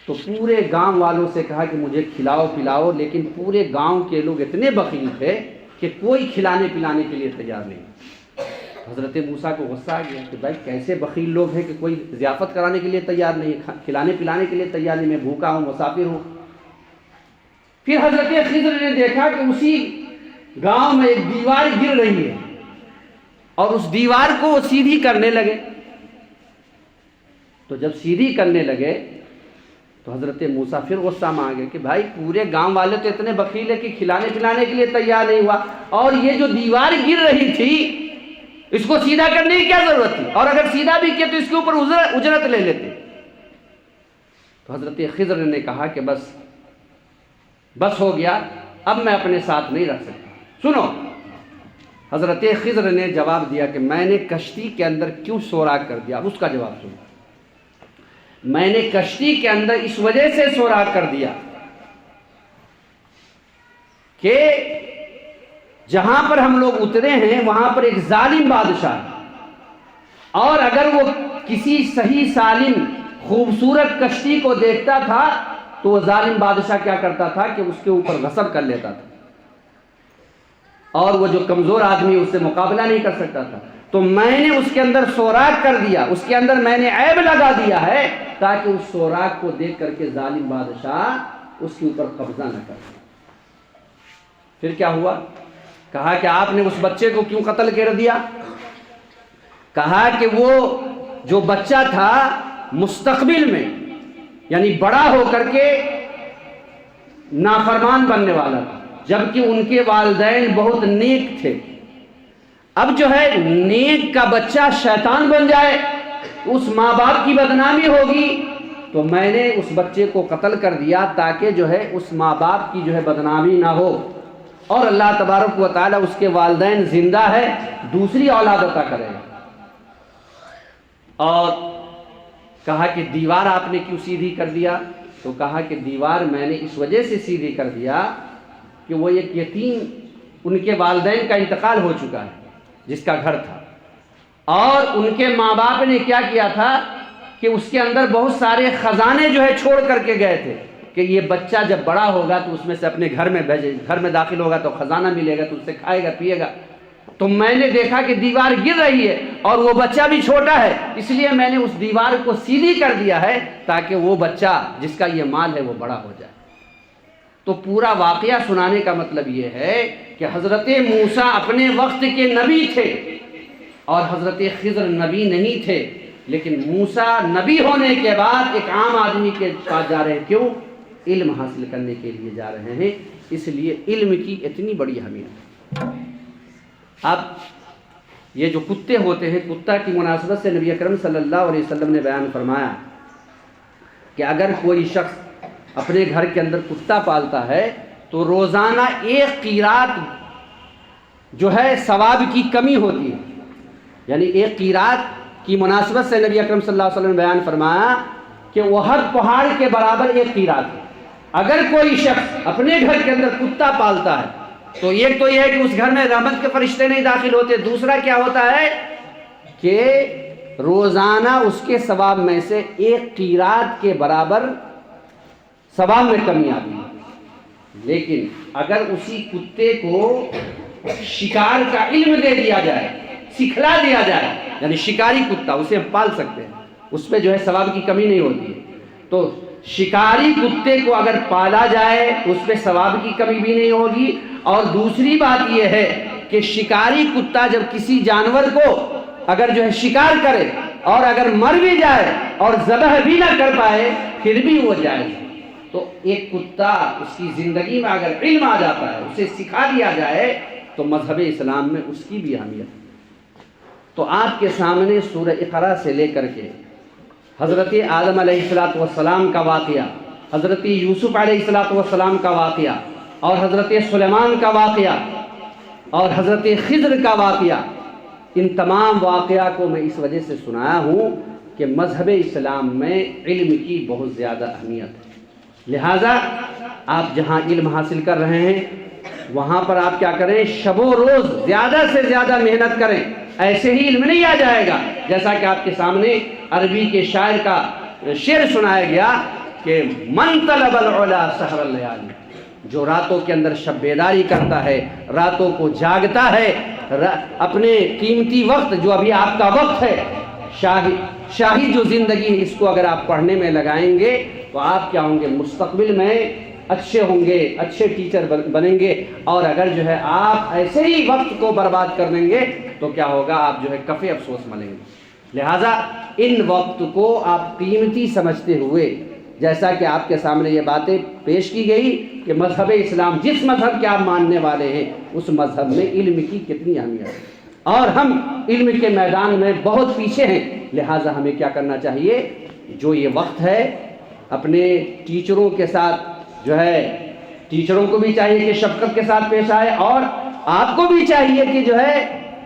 تو پورے گاؤں والوں سے کہا کہ مجھے کھلاؤ پلاؤ, لیکن پورے گاؤں کے لوگ اتنے بخیل تھے کہ کوئی کھلانے پلانے کے لیے تیار نہیں. حضرت موسیٰ کو غصہ آ گیا کہ بھائی کیسے بخیل لوگ ہیں کہ کوئی ضیافت کرانے کے لیے تیار نہیں, کھلانے پلانے کے لیے تیار نہیں, میں بھوکا ہوں, مسافر ہوں. پھر حضرت خضر نے دیکھا کہ اسی گاؤں میں ایک دیوار گر رہی ہے, اور اس دیوار کو وہ سیدھی کرنے لگے. تو جب سیدھی کرنے لگے تو حضرت موسیٰ پھر غصہ میں آ گئے کہ بھائی پورے گاؤں والے تو اتنے بخیل ہے کہ کھلانے پلانے کے لیے تیار نہیں ہوا, اور یہ جو دیوار گر رہی تھی اس کو سیدھا کرنے کی کیا ضرورت تھی, اور اگر سیدھا بھی کیا تو اس کے اوپر اجرت لے لیتے. تو حضرت خضر نے کہا کہ بس ہو گیا, اب میں اپنے ساتھ نہیں رکھ سکتا. سنو, حضرت خضر نے جواب دیا کہ میں نے کشتی کے اندر کیوں سوراخ کر دیا. اب اس کا جواب سنو. میں نے کشتی کے اندر اس وجہ سے سوراخ کر دیا کہ جہاں پر ہم لوگ اترے ہیں وہاں پر ایک ظالم بادشاہ ہے, اور اگر وہ کسی صحیح سالم خوبصورت کشتی کو دیکھتا تھا تو وہ ظالم بادشاہ کیا کرتا تھا کہ اس کے اوپر غصب کر لیتا تھا, اور وہ جو کمزور آدمی اس سے مقابلہ نہیں کر سکتا تھا. تو میں نے اس کے اندر سوراخ کر دیا, اس کے اندر میں نے عیب لگا دیا ہے تاکہ اس سوراخ کو دیکھ کر کے ظالم بادشاہ اس کے اوپر قبضہ نہ کر. پھر کیا ہوا؟ کہا کہ آپ نے اس بچے کو کیوں قتل کر دیا؟ کہا کہ وہ جو بچہ تھا مستقبل میں یعنی بڑا ہو کر کے نافرمان بننے والا تھا, جبکہ ان کے والدین بہت نیک تھے. اب جو ہے نیک کا بچہ شیطان بن جائے اس ماں باپ کی بدنامی ہوگی, تو میں نے اس بچے کو قتل کر دیا تاکہ جو ہے اس ماں باپ کی جو ہے بدنامی نہ ہو, اور اللہ تبارک و تعالی اس کے والدین زندہ ہے, دوسری اولاد عطا کرے. اور کہا کہ دیوار آپ نے کیوں سیدھی کر دیا؟ تو کہا کہ دیوار میں نے اس وجہ سے سیدھی کر دیا کہ وہ ایک یتیم، ان کے والدین کا انتقال ہو چکا ہے، جس کا گھر تھا، اور ان کے ماں باپ نے کیا کیا تھا کہ اس کے اندر بہت سارے خزانے جو ہے چھوڑ کر کے گئے تھے کہ یہ بچہ جب بڑا ہوگا تو اس میں سے اپنے گھر میں بھیجے، گھر میں داخل ہوگا تو خزانہ ملے گا تو اس سے کھائے گا پیے گا۔ تو میں نے دیکھا کہ دیوار گر رہی ہے اور وہ بچہ بھی چھوٹا ہے، اس لیے میں نے اس دیوار کو سیدھی کر دیا ہے تاکہ وہ بچہ جس کا یہ مال ہے وہ بڑا ہو جائے۔ تو پورا واقعہ سنانے کا مطلب یہ ہے کہ حضرت موسیٰ اپنے وقت کے نبی تھے اور حضرت خضر نبی نہیں تھے، لیکن موسیٰ نبی ہونے کے بعد ایک عام آدمی کے پاس جا رہے ہیں، کیوں؟ علم حاصل کرنے کے لیے جا رہے ہیں، اس لیے علم کی اتنی بڑی اہمیت۔ اب یہ جو کتے ہوتے ہیں، کتا کی مناسبت سے نبی اکرم صلی اللہ علیہ وسلم نے بیان فرمایا کہ اگر کوئی شخص اپنے گھر کے اندر کتا پالتا ہے تو روزانہ 1 قیرات جو ہے ثواب کی کمی ہوتی ہے، یعنی 1 قیرات کی مناسبت سے نبی اکرم صلی اللہ علیہ وسلم نے بیان فرمایا کہ وہ ہر پہاڑ کے برابر 1 قیرات ہے۔ اگر کوئی شخص اپنے گھر کے اندر کتا پالتا ہے تو ایک تو یہ ہے کہ اس گھر میں رحمت کے فرشتے نہیں داخل ہوتے، دوسرا کیا ہوتا ہے کہ روزانہ اس کے ثواب میں سے 1 قیرات کے برابر ثواب میں کمی آتی ہے۔ لیکن اگر اسی کتے کو شکار کا علم دے دیا جائے، سکھلا دیا جائے، یعنی شکاری کتا اسے ہم پال سکتے ہیں، اس پہ جو ہے ثواب کی کمی نہیں ہوتی ہے، تو شکاری کتے کو اگر پالا جائے تو اس پہ ثواب کی کمی بھی نہیں ہوگی۔ اور دوسری بات یہ ہے کہ شکاری کتا جب کسی جانور کو اگر جو ہے شکار کرے اور اگر مر بھی جائے اور ذبح بھی نہ کر پائے پھر بھی وہ جائز ہے۔ تو ایک کتا اس کی زندگی میں اگر علم آ جاتا ہے، اسے سکھا دیا جائے تو مذہب اسلام میں اس کی بھی اہمیت ہے۔ تو آپ کے سامنے سورہ اقرا سے لے کر کے حضرت آدم علیہ السلام کا واقعہ، حضرت یوسف علیہ السلام کا واقعہ، اور حضرت سلیمان کا واقعہ، اور حضرت خضر کا واقعہ، ان تمام واقعہ کو میں اس وجہ سے سنایا ہوں کہ مذہب اسلام میں علم کی بہت زیادہ اہمیت ہے۔ لہٰذا آپ جہاں علم حاصل کر رہے ہیں وہاں پر آپ کیا کریں، شب و روز زیادہ سے زیادہ محنت کریں، ایسے ہی علم نہیں آ جائے گا۔ جیسا کہ آپ کے سامنے عربی کے شاعر کا شعر سنایا گیا کہ من طلب العلا سحر اللیالی، جو راتوں کے اندر شب بیداری کرتا ہے، راتوں کو جاگتا ہے، اپنے قیمتی وقت جو ابھی آپ کا وقت ہے، شاہی جو زندگی ہے، اس کو اگر آپ پڑھنے میں لگائیں گے تو آپ کیا ہوں گے، مستقبل میں اچھے ہوں گے، اچھے ٹیچر بنیں گے۔ اور اگر جو ہے آپ ایسے ہی وقت کو برباد کر دیں گے تو کیا ہوگا، آپ جو ہے کفے افسوس ملیں گے۔ لہٰذا ان وقت کو آپ قیمتی سمجھتے ہوئے، جیسا کہ آپ کے سامنے یہ باتیں پیش کی گئی کہ مذہب اسلام، جس مذہب کے آپ ماننے والے ہیں، اس مذہب میں علم کی کتنی اہمیت ہے، اور ہم علم کے میدان میں بہت پیچھے ہیں۔ لہٰذا ہمیں کیا کرنا چاہیے، جو یہ وقت ہے اپنے ٹیچروں کے ساتھ جو ہے، ٹیچروں کو بھی چاہیے کہ شفقت کے ساتھ پیش آئے، اور آپ کو بھی چاہیے کہ جو ہے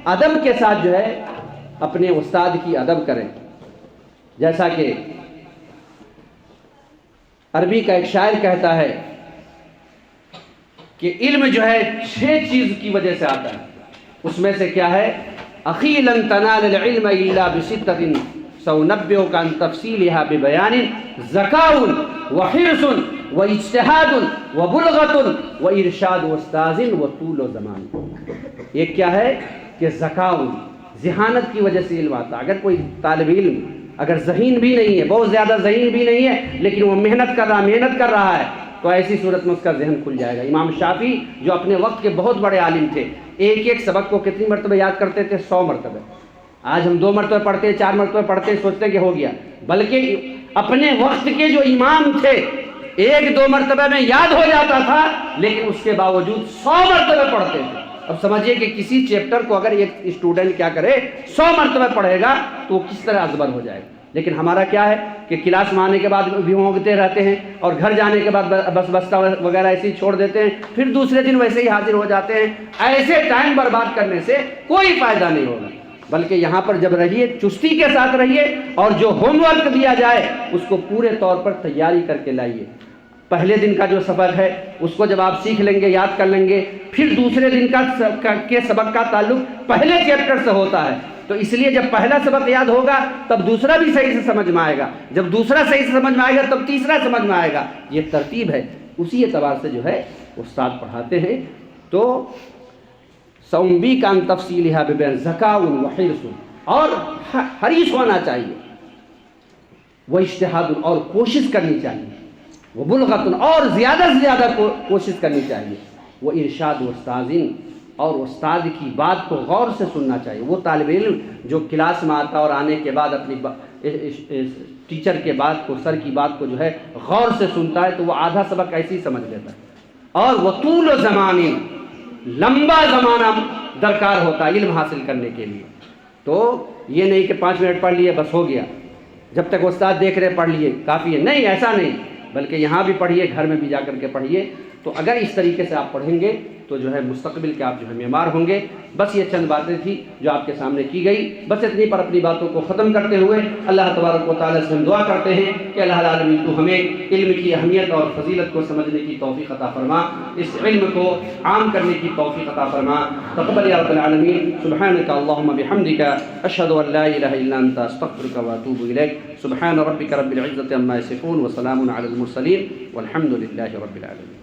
ادب کے ساتھ جو ہے اپنے استاد کی ادب کریں۔ جیسا کہ عربی کا ایک شاعر کہتا ہے کہ علم جو ہے 6 چیز کی وجہ سے آتا ہے، اس میں سے کیا ہے، اخی لن تنال العلم الا بستۃ سأنبئك عن تفصیلها ببیان ذکاء وحرص واجتہاد وبلغۃ وارشاد استاذ وطول زمان۔ ایک کیا ہے کہ ذکاء، ذہانت کی وجہ سے علم آتا ہے۔ اگر کوئی طالب علم اگر ذہین بھی نہیں ہے، بہت زیادہ ذہین بھی نہیں ہے، لیکن وہ محنت کر رہا ہے تو ایسی صورت میں اس کا ذہن کھل جائے گا۔ امام شافعی جو اپنے وقت کے بہت بڑے عالم تھے، ایک سبق کو کتنی مرتبہ یاد کرتے تھے؟ 100 مرتبہ۔ آج ہم 2 مرتبہ پڑھتے ہیں، 4 مرتبہ پڑھتے ہیں، سوچتے ہیں کہ ہو گیا، بلکہ اپنے وقت کے جو امام تھے 1-2 مرتبہ میں یاد ہو جاتا تھا، لیکن اس کے باوجود 100 مرتبہ پڑھتے تھے۔ اب سمجھیے کہ کسی چیپٹر کو اگر ایک اسٹوڈنٹ کیا کرے 100 مرتبہ پڑھے گا تو وہ کس طرح ازبر ہو جائے گا۔ لیکن ہمارا کیا ہے کہ کلاس میں آنے کے بعد بھی ہونگتے رہتے ہیں، اور گھر جانے کے بعد بس بستہ وغیرہ ایسے ہی چھوڑ دیتے ہیں، پھر دوسرے دن ویسے ہی حاضر ہو جاتے ہیں۔ ایسے ٹائم برباد کرنے سے کوئی فائدہ نہیں ہوگا، بلکہ یہاں پر جب رہیے چستی کے ساتھ رہیے، اور جو ہوم ورک دیا جائے اس کو پورے طور پر تیاری کر کے لائیے۔ پہلے دن کا جو سبق ہے اس کو جب آپ سیکھ لیں گے، یاد کر لیں گے، پھر دوسرے دن کے سبق کا تعلق پہلے چیپٹر سے ہوتا ہے، تو اس لیے جب پہلا سبق یاد ہوگا تب دوسرا بھی صحیح سے سمجھ میں آئے گا، جب دوسرا صحیح سے سمجھ میں آئے گا تب تیسرا سمجھ میں آئے گا۔ یہ ترتیب ہے، اسی اعتبار سے جو ہے استاد پڑھاتے ہیں۔ تو سومبی کا تفصیل ہے ببین ذکاء و حرص، اور حریص ہونا چاہیے، وہ اجتہاد اور کوشش کرنی چاہیے، وہ بلغت اور زیادہ سے زیادہ کوشش کرنی چاہیے، وہ ارشاد و استاذین اور استاد کی بات کو غور سے سننا چاہیے۔ وہ طالب علم جو کلاس میں آتا اور آنے کے بعد اپنی ٹیچر کے بات کو، سر کی بات کو جو ہے غور سے سنتا ہے تو وہ آدھا سبق ایسے ہی سمجھ لیتا ہے۔ اور وہ طول و زمانی، لمبا زمانہ درکار ہوتا ہے علم حاصل کرنے کے لیے۔ تو یہ نہیں کہ 5 منٹ پڑھ لیے بس ہو گیا، جب تک استاد دیکھ رہے پڑھ لیے کافی ہے، نہیں، ایسا نہیں، بلکہ یہاں بھی پڑھیے، گھر میں بھی جا کر کے پڑھیے۔ تو اگر اس طریقے سے آپ پڑھیں گے تو جو ہے مستقبل کے آپ جو ہے معمار ہوں گے۔ بس یہ چند باتیں تھی جو آپ کے سامنے کی گئی، بس اتنی پر اپنی باتوں کو ختم کرتے ہوئے اللہ تبارک و تعالیٰ سے ہم دعا کرتے ہیں کہ اللہ العالمین تو ہمیں علم کی اہمیت اور فضیلت کو سمجھنے کی توفیق عطا فرما، اس علم کو عام کرنے کی توفیق عطا فرما۔ تقبل یا رب العالمین، سبحانک اللہم بحمدک، اشہد ان لا الہ الا انت، استغفرک واتوب الیک۔ سبحان ربک رب العزۃ عما یصفون وسلام علی المرسلین والحمد للہ رب العالمین۔